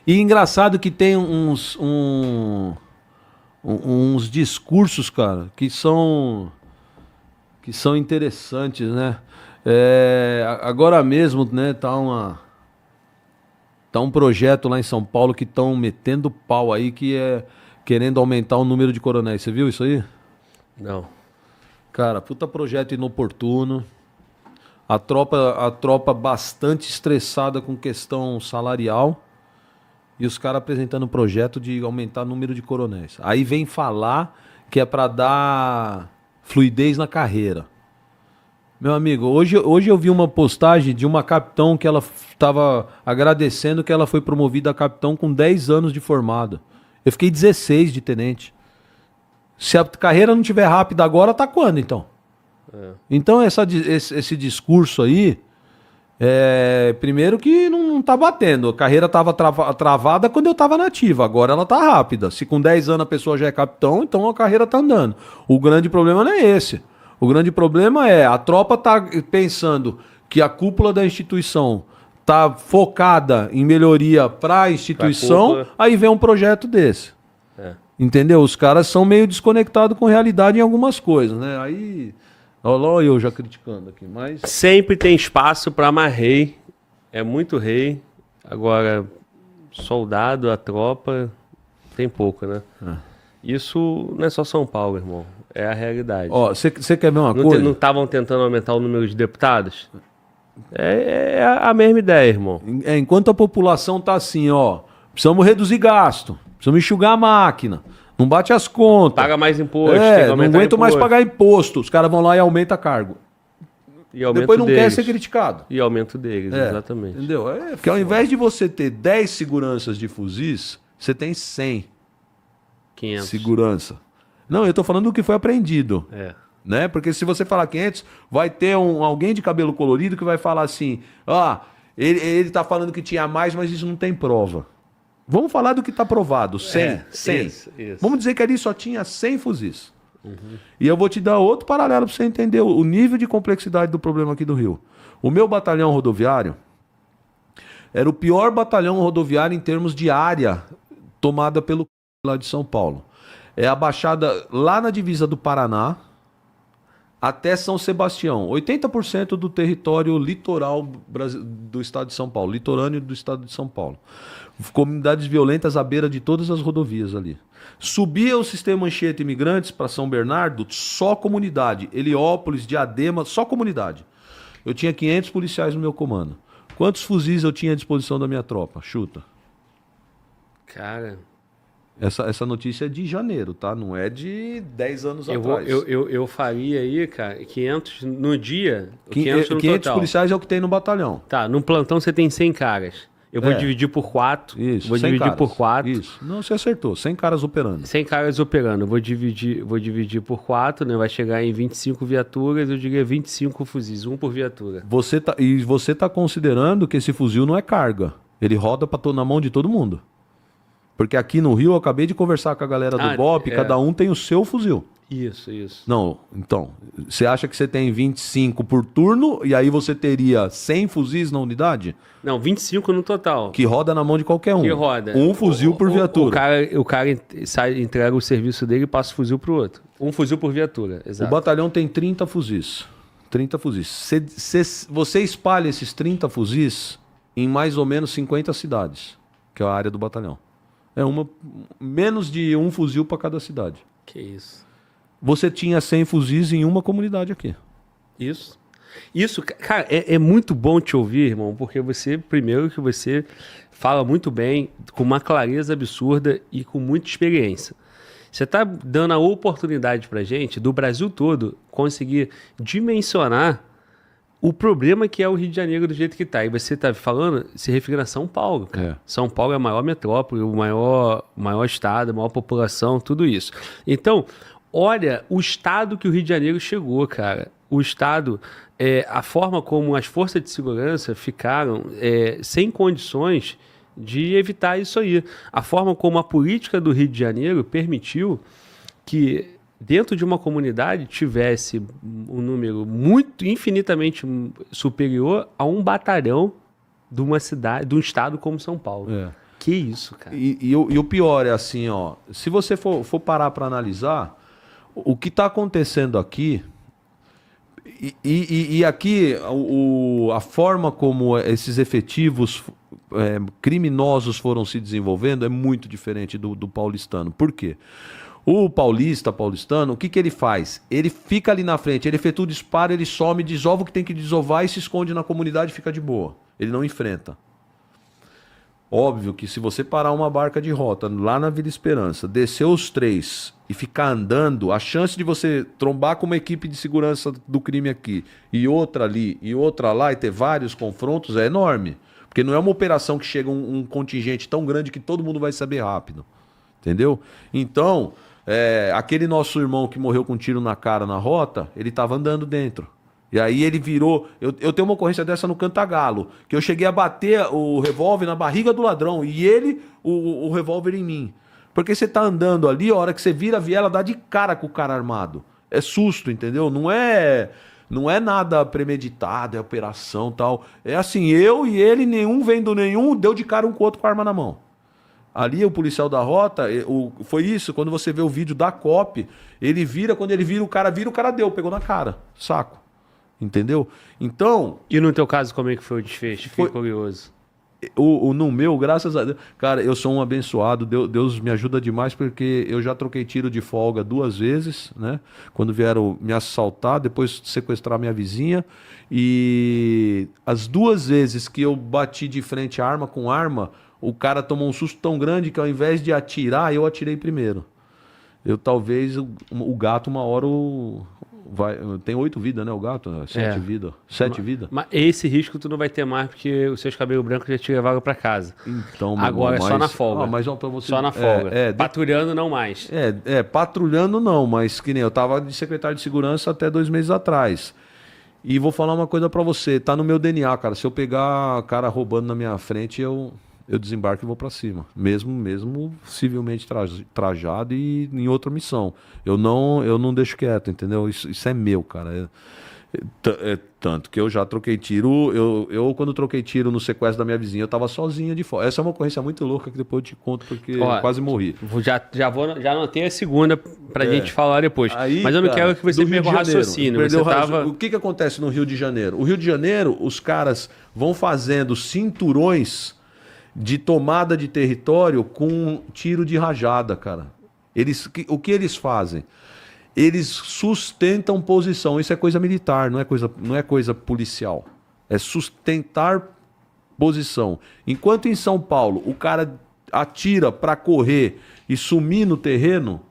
E engraçado que tem uns discursos, cara, que são interessantes, né? Agora mesmo, né, tá um projeto lá em São Paulo que estão metendo pau aí, que é querendo aumentar o número de coronéis. Você viu isso aí? Não. Cara, puta projeto inoportuno. A tropa bastante estressada com questão salarial. E os caras apresentando um projeto de aumentar o número de coronéis. Aí vem falar que é para dar fluidez na carreira. Meu amigo, hoje eu vi uma postagem de uma capitão que ela estava agradecendo que ela foi promovida a capitão com 10 anos de formada. Eu fiquei 16 de tenente. Se a carreira não tiver rápida agora, tá quando então? Então esse discurso aí, primeiro que não tá batendo. A carreira tava travada quando eu tava nativa, agora ela tá rápida. Se com 10 anos a pessoa já é capitão, então a carreira tá andando. O grande problema não é esse. O grande problema é a tropa tá pensando que a cúpula da instituição tá focada em melhoria para a instituição, aí vem um projeto desse. Entendeu? Os caras são meio desconectados com a realidade em algumas coisas, né? Aí, olha eu já criticando aqui, mas... Sempre tem espaço para mais rei. É muito rei. Agora, soldado, a tropa, tem pouco, né? Isso não é só São Paulo, irmão. É a realidade. Ó, você quer ver uma coisa? Não estavam tentando aumentar o número de deputados? É a mesma ideia, irmão. Enquanto a população tá assim, ó, precisamos reduzir gasto, precisamos enxugar a máquina, não bate as contas. Paga mais imposto. Tem que não aumentar aguento mais imposto. pagar imposto. Os caras vão lá e aumentam cargo. E aumento Depois não quer deles. ser criticado. E aumento deles, exatamente. Entendeu? Porque ao invés de você ter 10 seguranças de fuzis, você tem 100 500. segurança. Não, eu tô falando do que foi aprendido. Né? Porque se você falar 500, vai ter alguém de cabelo colorido que vai falar assim, ele tá falando que tinha mais, mas isso não tem prova. Vamos falar do que tá provado, 100. 100. Isso. Vamos dizer que ali só tinha 100 fuzis. E eu vou te dar outro paralelo para você entender o nível de complexidade do problema aqui do Rio. O meu batalhão rodoviário era o pior batalhão rodoviário em termos de área tomada pelo lá de São Paulo. É a Baixada lá na divisa do Paraná, até São Sebastião. 80% do território litoral do estado de São Paulo, litorâneo do estado de São Paulo. Comunidades violentas à beira de todas as rodovias ali. Subia o sistema Anchieta Imigrantes para São Bernardo, só comunidade. Heliópolis, Diadema, só comunidade. Eu tinha 500 policiais no meu comando. Quantos fuzis eu tinha à disposição da minha tropa? Chuta. Cara, Essa notícia é de janeiro, tá? Não é de 10 anos atrás. eu faria aí, cara, 500 no dia, 500 no total. policiais é o que tem no batalhão. Tá, no plantão você tem 100 caras. Eu vou dividir por 4. Isso, Vou 100 dividir caras. por 4. Isso. Não, você acertou. 100 caras operando. 100 caras operando. Eu vou dividir por 4, né? Vai chegar em 25 viaturas, eu diria 25 fuzis, um por viatura. Você tá considerando que esse fuzil não é carga. Ele roda na mão de todo mundo. Porque aqui no Rio eu acabei de conversar com a galera do BOP, cada um tem o seu fuzil. Isso. Não, então, você acha que você tem 25 por turno e aí você teria 100 fuzis na unidade? Não, 25 no total. Que roda na mão de qualquer um. Que roda. Um fuzil por viatura. O cara entrega o serviço dele e passa o fuzil pro outro. Um fuzil por viatura, O exato. batalhão tem 30 fuzis. 30 fuzis. Você espalha esses 30 fuzis em mais ou menos 50 cidades, que é a área do batalhão. É menos de um fuzil para cada cidade. Que isso. Você tinha 100 fuzis em uma comunidade aqui. Isso, cara, é muito bom te ouvir, irmão, porque primeiro que você fala muito bem, com uma clareza absurda e com muita experiência. Você está dando a oportunidade pra gente, do Brasil todo, conseguir dimensionar o problema que é o Rio de Janeiro do jeito que está. E você está falando, se referindo a São Paulo, cara. É. São Paulo é a maior metrópole, o maior estado, a maior população, tudo isso. Então, olha o estado que o Rio de Janeiro chegou, cara. O estado, a forma como as forças de segurança ficaram sem condições de evitar isso aí. A forma como a política do Rio de Janeiro permitiu que dentro de uma comunidade tivesse um número infinitamente superior a um batalhão de uma cidade, de um estado como São Paulo. É. Que isso, cara. E o pior é assim, ó. Se você for parar para analisar, o que está acontecendo aqui. E aqui a forma como esses efetivos criminosos foram se desenvolvendo é muito diferente do paulistano. Por quê? O paulistano, o que ele faz? Ele fica ali na frente, ele efetua o disparo, ele some, desova o que tem que desovar e se esconde na comunidade e fica de boa. Ele não enfrenta. Óbvio que se você parar uma barca de rota lá na Vila Esperança, descer os 3 e ficar andando, a chance de você trombar com uma equipe de segurança do crime aqui e outra ali e outra lá e ter vários confrontos é enorme. Porque não é uma operação que chega um contingente tão grande que todo mundo vai saber rápido. Entendeu? Então, aquele nosso irmão que morreu com um tiro na cara na rota, ele estava andando dentro. E aí ele virou... Eu tenho uma ocorrência dessa no Cantagalo, que eu cheguei a bater o revólver na barriga do ladrão e ele, o revólver em mim. Porque você tá andando ali, a hora que você vira a viela, dá de cara com o cara armado. É susto, entendeu? Não é nada premeditado, é operação e tal. É assim, eu e ele, nenhum vendo nenhum, deu de cara um com o outro com a arma na mão. Ali o policial da rota, foi isso, quando você vê o vídeo da COP, ele vira, quando ele vira, o cara deu, pegou na cara, saco. Entendeu? Então... E no teu caso, como é que foi o desfecho? Fiquei curioso. No meu, graças a Deus... Cara, eu sou um abençoado, Deus me ajuda demais, porque eu já troquei tiro de folga 2 vezes, né? Quando vieram me assaltar, depois sequestrar minha vizinha. E as 2 vezes que eu bati de frente arma com arma, o cara tomou um susto tão grande que ao invés de atirar, eu atirei primeiro. Talvez o gato uma hora... tem 8 vidas, né? O gato? 7 vidas. 7 vidas. Mas esse risco tu não vai ter mais, porque os seus cabelos brancos já te levaram pra casa. Então, agora é só na folga. Pra você... Só na folga. Patrulhando não mais. Patrulhando não, mas que nem eu tava de secretário de segurança até 2 meses atrás. E vou falar uma coisa pra você, tá no meu DNA, cara. Se eu pegar cara roubando na minha frente, eu desembarco e vou pra cima. Mesmo civilmente trajado e em outra missão. Eu não deixo quieto, entendeu? Isso é meu, cara. Tanto que eu já troquei tiro, eu quando troquei tiro no sequestro da minha vizinha, eu tava sozinha de fora. Essa é uma ocorrência muito louca que depois eu te conto, porque eu quase morri. Já anotei a segunda pra gente falar depois. Aí, mas eu não cara, quero que você do Rio perca o de Janeiro, raciocínio. perdeu Você o raciocínio. tava... O que acontece no Rio de Janeiro? O Rio de Janeiro, os caras vão fazendo cinturões de tomada de território com tiro de rajada, cara. O que eles fazem? Eles sustentam posição. Isso é coisa militar, não é coisa policial. É sustentar posição. Enquanto em São Paulo o cara atira para correr e sumir no terreno,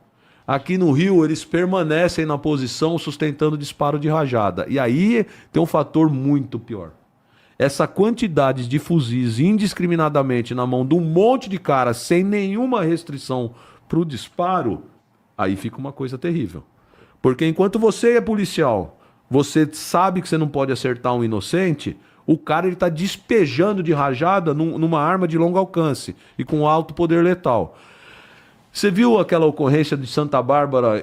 aqui no Rio eles permanecem na posição sustentando disparo de rajada. E aí tem um fator muito pior. Essa quantidade de fuzis indiscriminadamente na mão de um monte de cara sem nenhuma restrição para o disparo, aí fica uma coisa terrível. Porque enquanto você é policial, você sabe que você não pode acertar um inocente, o cara está despejando de rajada numa arma de longo alcance e com alto poder letal. Você viu aquela ocorrência de Santa Bárbara,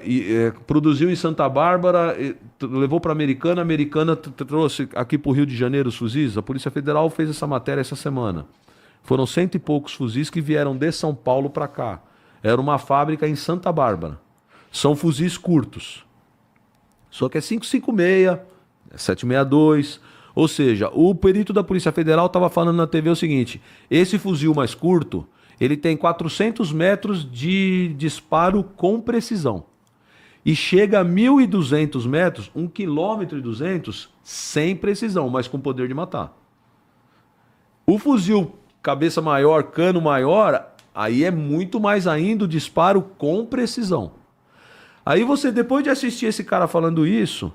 produziu em Santa Bárbara, levou para a Americana trouxe aqui para o Rio de Janeiro os fuzis? A Polícia Federal fez essa matéria essa semana. Foram 100 e poucos fuzis que vieram de São Paulo para cá. Era uma fábrica em Santa Bárbara. São fuzis curtos. Só que é 5,56, é 7,62. Ou seja, o perito da Polícia Federal estava falando na TV o seguinte: esse fuzil mais curto, ele tem 400 metros de disparo com precisão. E chega a 1.200 metros, 1,2 km sem precisão, mas com poder de matar. O fuzil cabeça maior, cano maior, aí é muito mais ainda o disparo com precisão. Aí você, depois de assistir esse cara falando isso,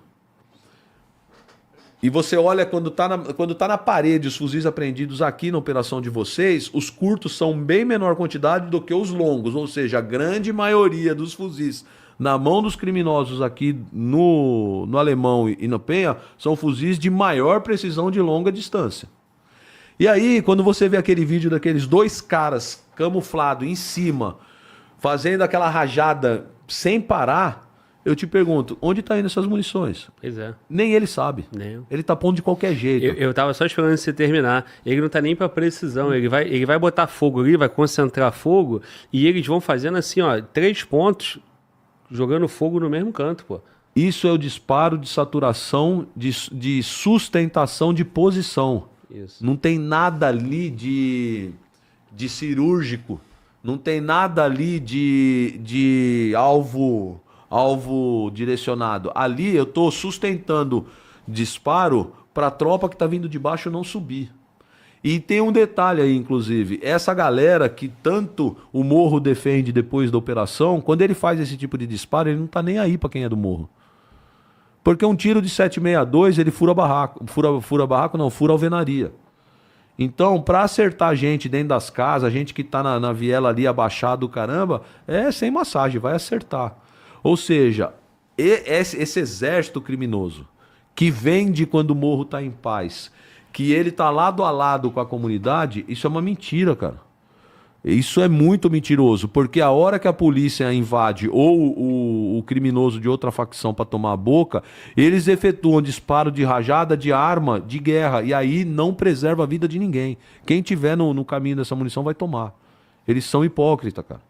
e você olha quando tá na parede os fuzis apreendidos aqui na operação de vocês, os curtos são bem menor quantidade do que os longos, ou seja, a grande maioria dos fuzis na mão dos criminosos aqui no Alemão e no Penha são fuzis de maior precisão de longa distância. E aí, quando você vê aquele vídeo daqueles dois caras camuflados em cima, fazendo aquela rajada sem parar, eu te pergunto, onde tá indo essas munições? Pois é. Nem ele sabe. Nem eu. Ele tá pondo de qualquer jeito. Eu tava só esperando você terminar. Ele não tá nem pra precisão. Ele vai botar fogo ali, vai concentrar fogo, e eles vão fazendo assim, ó, 3 pontos, jogando fogo no mesmo canto, pô. Isso é o disparo de saturação, de sustentação de posição. Isso. Não tem nada ali de cirúrgico. Não tem nada ali de alvo direcionado. Ali eu estou sustentando disparo para a tropa que está vindo de baixo não subir. E tem um detalhe aí, inclusive. Essa galera que tanto o Morro defende depois da operação, quando ele faz esse tipo de disparo, ele não está nem aí para quem é do Morro. Porque um tiro de 7,62, ele fura barraco. Fura barraco não, fura alvenaria. Então, para acertar a gente dentro das casas, a gente que tá na viela ali abaixado, caramba, é sem massagem, vai acertar. Ou seja, esse exército criminoso que vende quando o morro tá em paz, que ele tá lado a lado com a comunidade, isso é uma mentira, cara. Isso é muito mentiroso, porque a hora que a polícia invade ou o criminoso de outra facção para tomar a boca, eles efetuam disparo de rajada de arma de guerra e aí não preserva a vida de ninguém. Quem tiver no caminho dessa munição vai tomar. Eles são hipócritas, cara.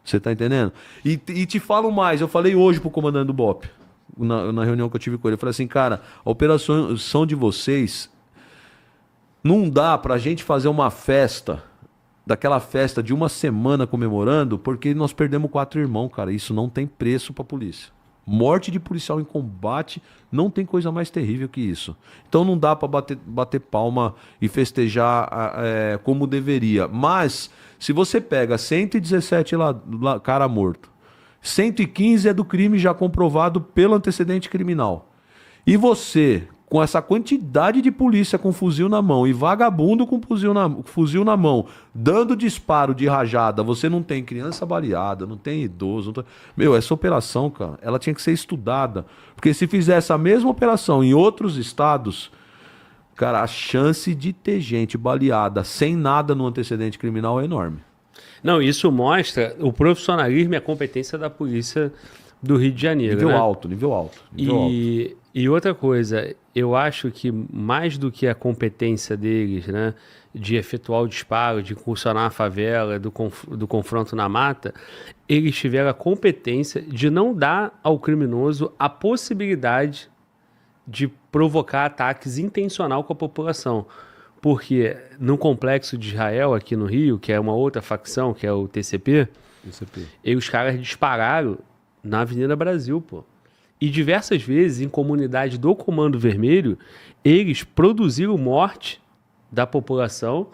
Você tá entendendo? E te falo mais, eu falei hoje pro comandante do BOPE, na reunião que eu tive com ele, eu falei assim, cara, a operação de vocês não dá pra gente fazer uma festa, daquela festa de uma semana comemorando, porque nós perdemos 4 irmãos, cara. Isso não tem preço pra polícia. Morte de policial em combate não tem coisa mais terrível que isso. Então não dá pra bater palma e festejar como deveria. Mas, se você pega 117 cara morto, 115 é do crime já comprovado pelo antecedente criminal, e você, com essa quantidade de polícia com fuzil na mão e vagabundo com fuzil na mão, dando disparo de rajada, você não tem criança baleada, não tem idoso. Não tem... Meu, essa operação, cara, ela tinha que ser estudada. Porque se fizesse a mesma operação em outros estados, cara, a chance de ter gente baleada sem nada no antecedente criminal é enorme. Não, isso mostra o profissionalismo e a competência da polícia do Rio de Janeiro. Nível alto, nível alto. E outra coisa, eu acho que mais do que a competência deles, né, de efetuar o disparo, de incursionar a favela, do confronto na mata, eles tiveram a competência de não dar ao criminoso a possibilidade de provocar ataques intencional com a população. Porque no complexo de Israel, aqui no Rio, que é uma outra facção, que é o TCP, e os caras dispararam na Avenida Brasil, pô. E diversas vezes, em comunidade do Comando Vermelho, eles produziram morte da população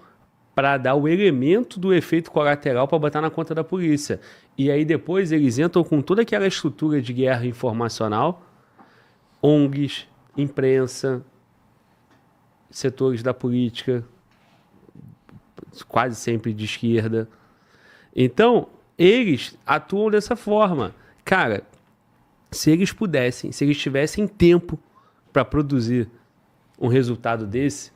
para dar o elemento do efeito colateral para botar na conta da polícia. E aí depois eles entram com toda aquela estrutura de guerra informacional, ONGs, imprensa, setores da política, quase sempre de esquerda. Então, eles atuam dessa forma. Cara, se eles pudessem, se eles tivessem tempo para produzir um resultado desse,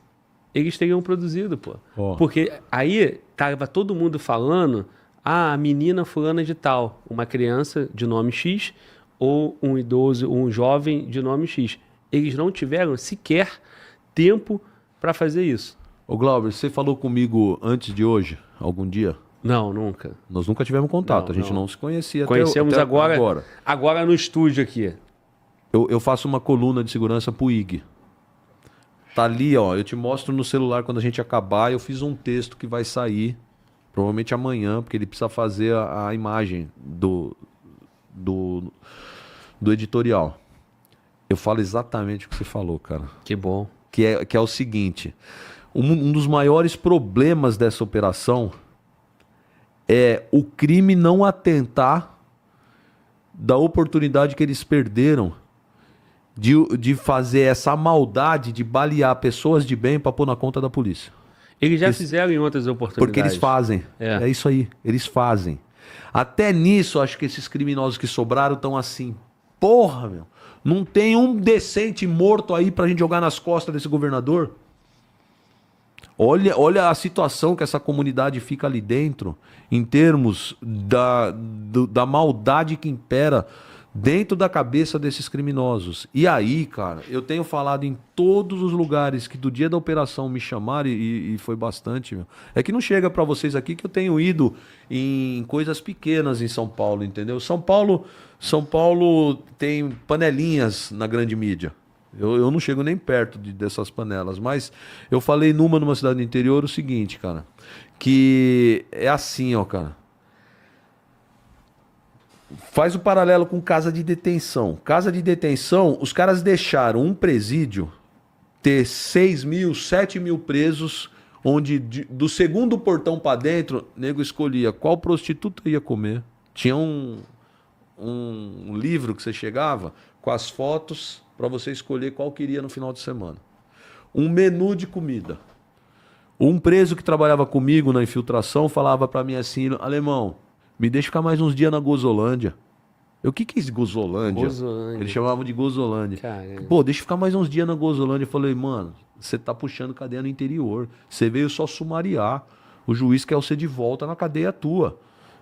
eles teriam produzido, pô. Oh. Porque aí tava todo mundo falando, a menina fulana de tal, uma criança de nome X, ou um idoso, um jovem de nome X. Eles não tiveram sequer tempo para fazer isso. Ô Glauber, você falou comigo antes de hoje, algum dia? Não, nunca. Nós nunca tivemos contato, a gente não se conhecia. Conhecemos até agora no estúdio aqui. Eu faço uma coluna de segurança pro IG. Tá ali, ó, eu te mostro no celular quando a gente acabar, eu fiz um texto que vai sair, provavelmente amanhã, porque ele precisa fazer a imagem do editorial. Eu falo exatamente o que você falou, cara. Que bom. Que é o seguinte, um dos maiores problemas dessa operação é o crime não atentar da oportunidade que eles perderam de fazer essa maldade de balear pessoas de bem para pôr na conta da polícia. Eles já fizeram em outras oportunidades. Porque eles fazem. É isso aí, eles fazem. Até nisso, acho que esses criminosos que sobraram estão assim. Porra, meu. Não tem um decente morto aí pra gente jogar nas costas desse governador? Olha a situação que essa comunidade fica ali dentro, em termos da maldade que impera dentro da cabeça desses criminosos. E aí, cara, eu tenho falado em todos os lugares que do dia da operação me chamaram, e foi bastante, meu. É que não chega pra vocês aqui que eu tenho ido em coisas pequenas em São Paulo, entendeu? São Paulo tem panelinhas na grande mídia. Eu não chego nem perto dessas panelas, mas eu falei numa cidade do interior o seguinte, cara, que é assim, ó, cara. Faz o paralelo com casa de detenção. Casa de detenção, os caras deixaram um presídio ter 6 mil, 7 mil presos, onde do segundo portão pra dentro, nego escolhia qual prostituta ia comer. Tinha um livro que você chegava com as fotos para você escolher qual queria no final de semana. Um menu de comida. Um preso que trabalhava comigo na infiltração falava para mim assim, alemão, me deixa ficar mais uns dias na Gozolândia. O que é isso, Gozolândia? Eles chamavam de Gozolândia. Caramba. Pô, deixa eu ficar mais uns dias na Gozolândia. Eu falei, mano, você tá puxando cadeia no interior. Você veio só sumariar. O juiz quer você de volta na cadeia tua.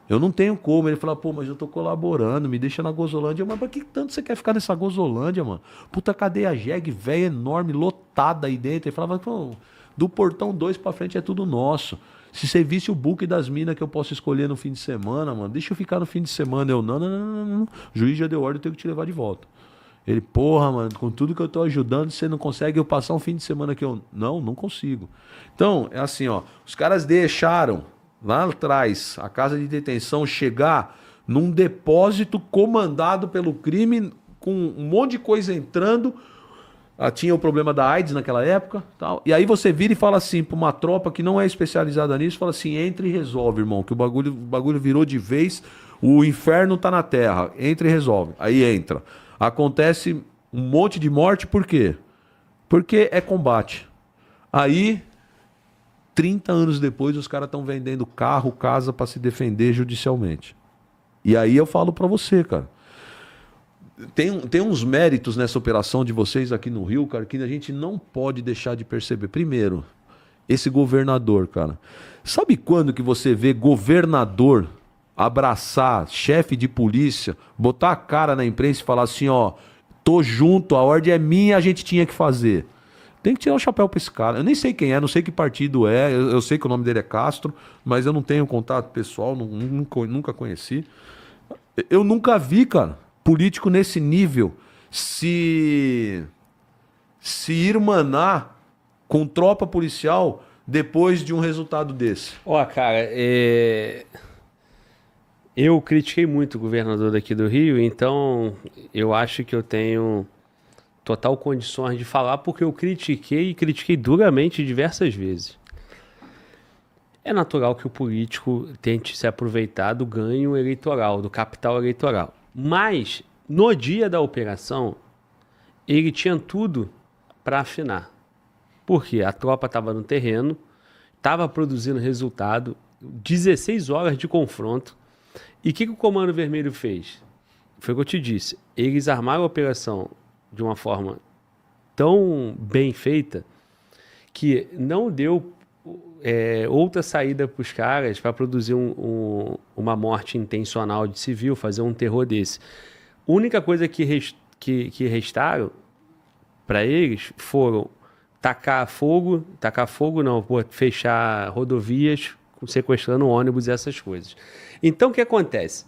Eu não tenho como. Ele falou, pô, mas eu tô colaborando, me deixa na Gozolândia. Mas pra que tanto você quer ficar nessa Gozolândia, mano? Puta cadeia jegue, velha, enorme, lotada aí dentro. Ele falava, pô, do portão 2 pra frente é tudo nosso. Se você visse o book das minas que eu posso escolher no fim de semana, mano, deixa eu ficar no fim de semana. Eu, não. O juiz já deu ordem, eu tenho que te levar de volta. Ele, porra, mano, com tudo que eu tô ajudando, você não consegue eu passar um fim de semana que eu... Não consigo. Então, é assim, ó, os caras deixaram lá atrás a casa de detenção chegar num depósito comandado pelo crime, com um monte de coisa entrando. Tinha o problema da AIDS naquela época, tal. E aí você vira e fala assim para uma tropa que não é especializada nisso, fala assim, entra e resolve, irmão, que o bagulho virou de vez, o inferno tá na terra, entra e resolve. Aí entra. Acontece um monte de morte, por quê? Porque é combate. Aí, 30 anos depois, os caras estão vendendo carro, casa para se defender judicialmente. E aí eu falo para você, cara, tem uns méritos nessa operação de vocês aqui no Rio, cara, que a gente não pode deixar de perceber. Primeiro, esse governador, cara. Sabe quando que você vê governador abraçar chefe de polícia, botar a cara na imprensa e falar assim, ó, tô junto, a ordem é minha, a gente tinha que fazer. Tem que tirar o chapéu pra esse cara. Eu nem sei quem é, não sei que partido é, eu sei que o nome dele é Castro, mas eu não tenho contato pessoal, nunca conheci. Eu nunca vi, cara, político nesse nível se irmanar com tropa policial depois de um resultado desse. Ó, cara, eu critiquei muito o governador daqui do Rio, então eu acho que eu tenho total condições de falar, porque eu critiquei e critiquei duramente diversas vezes. É natural que o político tente se aproveitar do ganho eleitoral, do capital eleitoral. Mas, no dia da operação, ele tinha tudo para afinar. Porque a tropa estava no terreno, estava produzindo resultado, 16 horas de confronto. E o que o Comando Vermelho fez? Foi o que eu te disse. Eles armaram a operação de uma forma tão bem feita que não deu outra saída para os caras para produzir uma morte intencional de civil, fazer um terror desse. A única coisa que restaram para eles foram tacar fogo não, fechar rodovias, sequestrando ônibus e essas coisas. Então, o que acontece?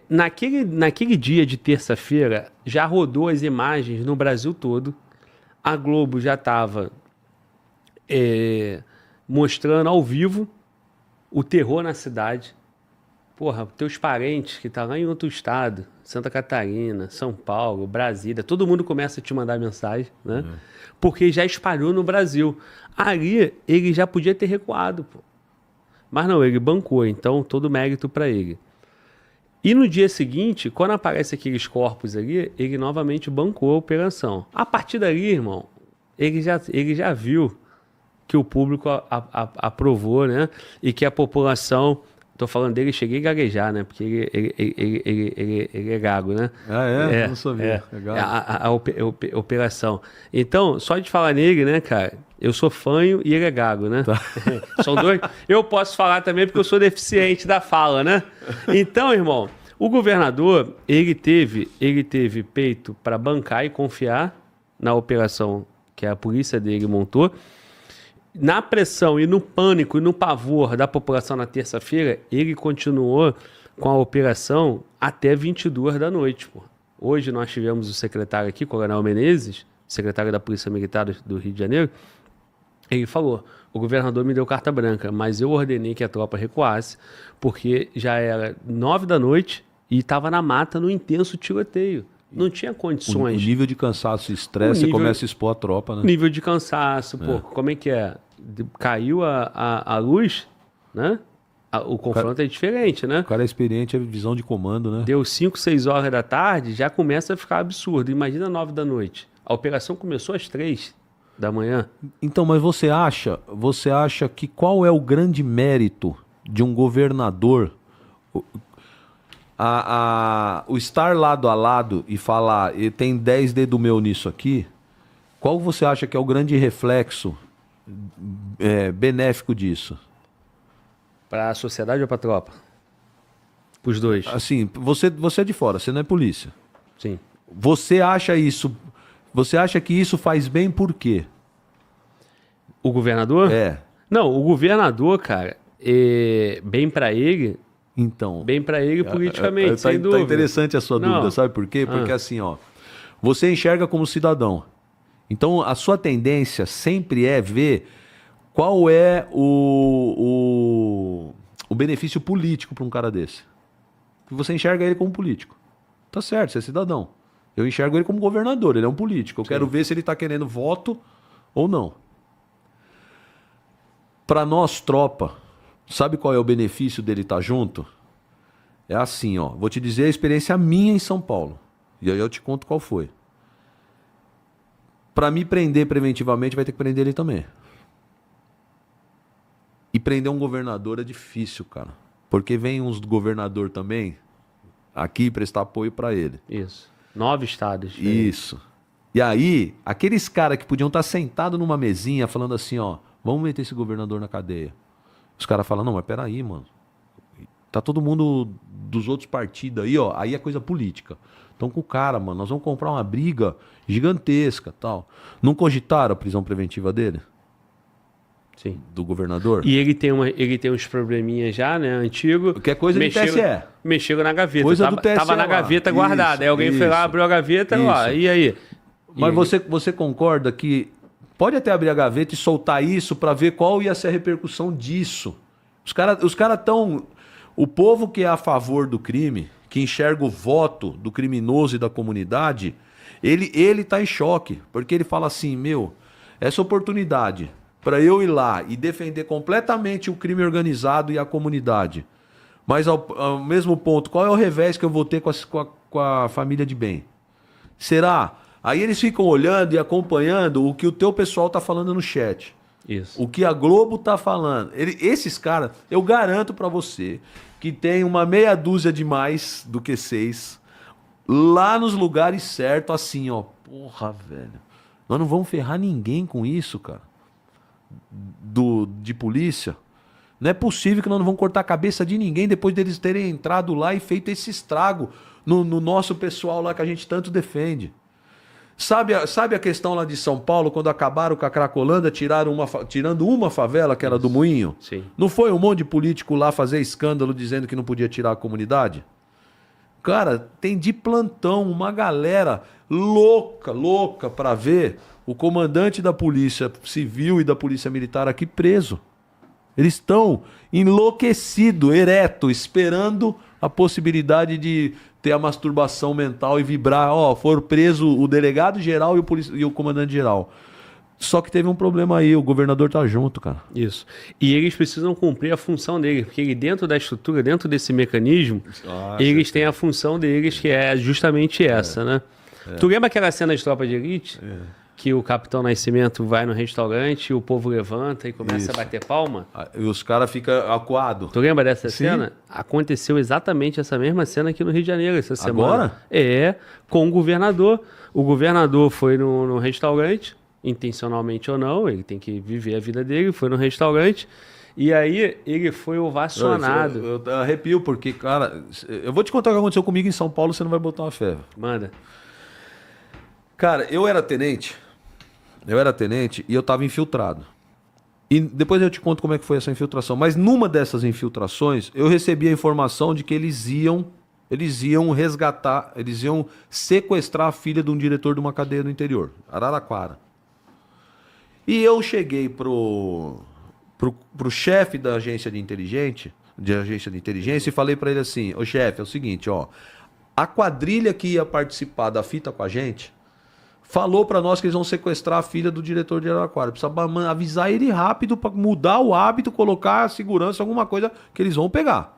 Naquele dia de terça-feira, já rodou as imagens no Brasil todo. A Globo já estava mostrando ao vivo o terror na cidade. Porra, teus parentes que estão lá em outro estado, Santa Catarina, São Paulo, Brasília, todo mundo começa a te mandar mensagem, né? Porque já espalhou no Brasil. Ali, ele já podia ter recuado, pô. Mas não, ele bancou, então todo mérito para ele. E no dia seguinte, quando aparece aqueles corpos ali, ele novamente bancou a operação. A partir dali, irmão, ele já viu que o público aprovou, né? E que a população... Tô falando dele, cheguei a gaguejar, né? Porque ele é gago, né? Ah, é? Eu não sabia. A operação. Então, só de falar nele, né, cara? Eu sou fanho e ele é gago, né? Tá. São dois. Eu posso falar também porque eu sou deficiente da fala, né? Então, irmão, o governador, ele teve peito para bancar e confiar na operação que a polícia dele montou. Na pressão e no pânico e no pavor da população na terça-feira, ele continuou com a operação até 22 da noite. Pô. Hoje nós tivemos o secretário aqui, Coronel Menezes, secretário da Polícia Militar do Rio de Janeiro. Ele falou, o governador me deu carta branca, mas eu ordenei que a tropa recuasse, porque já era 9 da noite e estava na mata no intenso tiroteio. Não tinha condições. O nível de cansaço e estresse começa a expor a tropa, né? Nível de cansaço, pô, como é que é? Caiu a luz, né? O confronto é diferente, né? O cara é experiente, é visão de comando, né? Deu 5, 6 horas da tarde, já começa a ficar absurdo. Imagina 9 da noite. A operação começou às 3 da manhã. Então, mas você acha que qual é o grande mérito de um governador... O estar lado a lado e falar, tem 10 dedos meu nisso aqui, qual você acha que é o grande reflexo benéfico disso? Para a sociedade ou para a tropa? Para os dois. Assim, você é de fora, você não é polícia. Sim. Você acha que isso faz bem por quê? O governador? Não, o governador, cara, bem para ele... Então, bem para ele politicamente, sem dúvida. Tá interessante a sua dúvida, sabe por quê? Porque assim, ó, você enxerga como cidadão. Então, a sua tendência sempre é ver qual é o benefício político para um cara desse. Você enxerga ele como político. Tá certo, você é cidadão. Eu enxergo ele como governador, ele é um político. Eu quero ver se ele tá querendo voto ou não. Para nós, tropa, sabe qual é o benefício dele estar junto? É assim, ó. Vou te dizer a experiência minha em São Paulo. E aí eu te conto qual foi. Para me prender preventivamente, vai ter que prender ele também. E prender um governador é difícil, cara. Porque vem uns governador também aqui prestar apoio para ele. Isso. 9 estados. Isso. E aí, aqueles caras que podiam estar sentados numa mesinha falando assim, ó, vamos meter esse governador na cadeia. Os caras falam, não, mas peraí, mano. Tá todo mundo dos outros partidos aí, ó. Aí é coisa política. Estão com o cara, mano. Nós vamos comprar uma briga gigantesca, tal. Não cogitaram a prisão preventiva dele? Sim. Do governador? E ele tem uns probleminhas já, né? Antigo. Que é coisa do TSE. Mexeram na gaveta. Coisa do TSE tava na lá. gaveta guardada. Isso, Aí alguém foi lá, isso. abriu a gaveta, ó, e aí? Mas você concorda que pode até abrir a gaveta e soltar isso para ver qual ia ser a repercussão disso? Os cara tão... O povo que é a favor do crime, que enxerga o voto do criminoso e da comunidade, ele tá em choque, porque ele fala assim, meu, essa oportunidade para eu ir lá e defender completamente o crime organizado e a comunidade, mas ao mesmo ponto, qual é o revés que eu vou ter com a família de bem? Será? Aí eles ficam olhando e acompanhando o que o teu pessoal tá falando no chat. Isso. O que a Globo tá falando. Esses caras, eu garanto pra você que tem uma meia dúzia de mais do que 6 lá nos lugares certos, assim, ó. Porra, velho. Nós não vamos ferrar ninguém com isso, cara. De polícia. Não é possível que nós não vamos cortar a cabeça de ninguém depois deles terem entrado lá e feito esse estrago no nosso pessoal lá que a gente tanto defende. Sabe a questão lá de São Paulo, quando acabaram com a Cracolândia, tirando uma favela, que era do Moinho? Sim. Não foi um monte de político lá fazer escândalo dizendo que não podia tirar a comunidade? Cara, tem de plantão uma galera louca pra ver o comandante da Polícia Civil e da Polícia Militar aqui preso. Eles estão enlouquecidos, ereto, esperando a possibilidade de ter a masturbação mental e vibrar. Ó, for preso o delegado-geral e o comandante-geral. Só que teve um problema aí, o governador tá junto, cara. Isso. E eles precisam cumprir a função deles, porque ele, dentro da estrutura, dentro desse mecanismo, eles têm a função deles, que é justamente essa, né? Tu lembra aquela cena de Tropa de Elite? Que o Capitão Nascimento vai no restaurante e o povo levanta e começa a bater palma? E os caras ficam acuados. Tu lembra dessa Sim. cena? Aconteceu exatamente essa mesma cena aqui no Rio de Janeiro essa semana. Agora? É, com o governador. O governador foi no restaurante, intencionalmente ou não, ele tem que viver a vida dele, foi no restaurante, e aí ele foi ovacionado. Eu arrepio, porque, cara, eu vou te contar o que aconteceu comigo em São Paulo, você não vai botar uma fé. Manda. Cara, eu era tenente e eu tava infiltrado. E depois eu te conto como é que foi essa infiltração. Mas numa dessas infiltrações, eu recebi a informação de que eles iam resgatar, eles iam sequestrar a filha de um diretor de uma cadeia do interior, Araraquara. E eu cheguei pro chefe da agência de inteligência e falei pra ele assim, ô chefe, é o seguinte, ó, a quadrilha que ia participar da fita com a gente falou pra nós que eles vão sequestrar a filha do diretor de Araraquara. Precisa avisar ele rápido pra mudar o hábito, colocar a segurança, alguma coisa que eles vão pegar.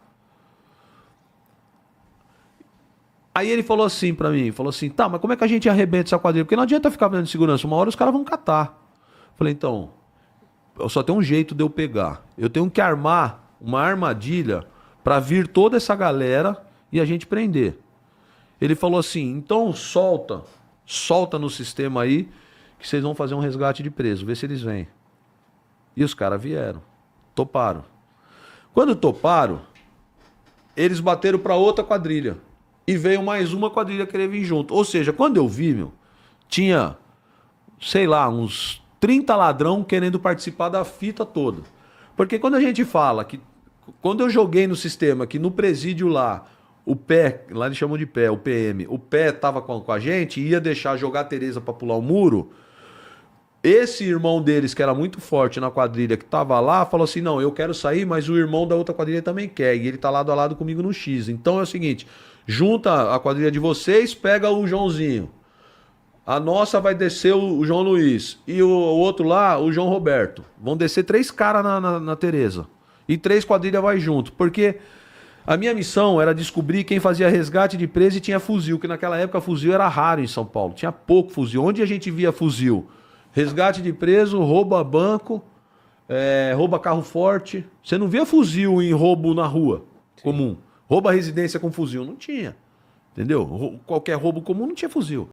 Aí ele falou assim pra mim, tá, mas como é que a gente arrebenta essa quadrilha? Porque não adianta ficar vendo segurança, uma hora os caras vão catar. Falei, então, só tem um jeito de eu pegar. Eu tenho que armar uma armadilha pra vir toda essa galera e a gente prender. Ele falou assim, então solta no sistema aí que vocês vão fazer um resgate de preso, vê se eles vêm. E os caras vieram, toparam. Quando toparam, eles bateram pra outra quadrilha. E veio mais uma quadrilha querer vir junto. Ou seja, quando eu vi, tinha, sei lá, uns 30 ladrão querendo participar da fita toda. Porque quando a gente fala que... Quando eu joguei no sistema que no presídio lá, o pé, lá eles chamam de pé, o PM, o pé tava com a gente e ia deixar jogar a Tereza pra pular o muro, esse irmão deles, que era muito forte na quadrilha, que tava lá, falou assim, não, eu quero sair, mas o irmão da outra quadrilha também quer. E ele tá lado a lado comigo no X. Então é o seguinte... Junta a quadrilha de vocês, pega o Joãozinho. A nossa vai descer o João Luiz. E o outro lá, o João Roberto. Vão descer 3 caras na Tereza. E 3 quadrilhas vai junto. Porque a minha missão era descobrir quem fazia resgate de preso e tinha fuzil. Que naquela época fuzil era raro em São Paulo. Tinha pouco fuzil. Onde a gente via fuzil? Resgate de preso, rouba banco, rouba carro forte. Você não via fuzil em roubo na rua comum. Rouba residência com fuzil, não tinha. Entendeu? Qualquer roubo comum não tinha fuzil.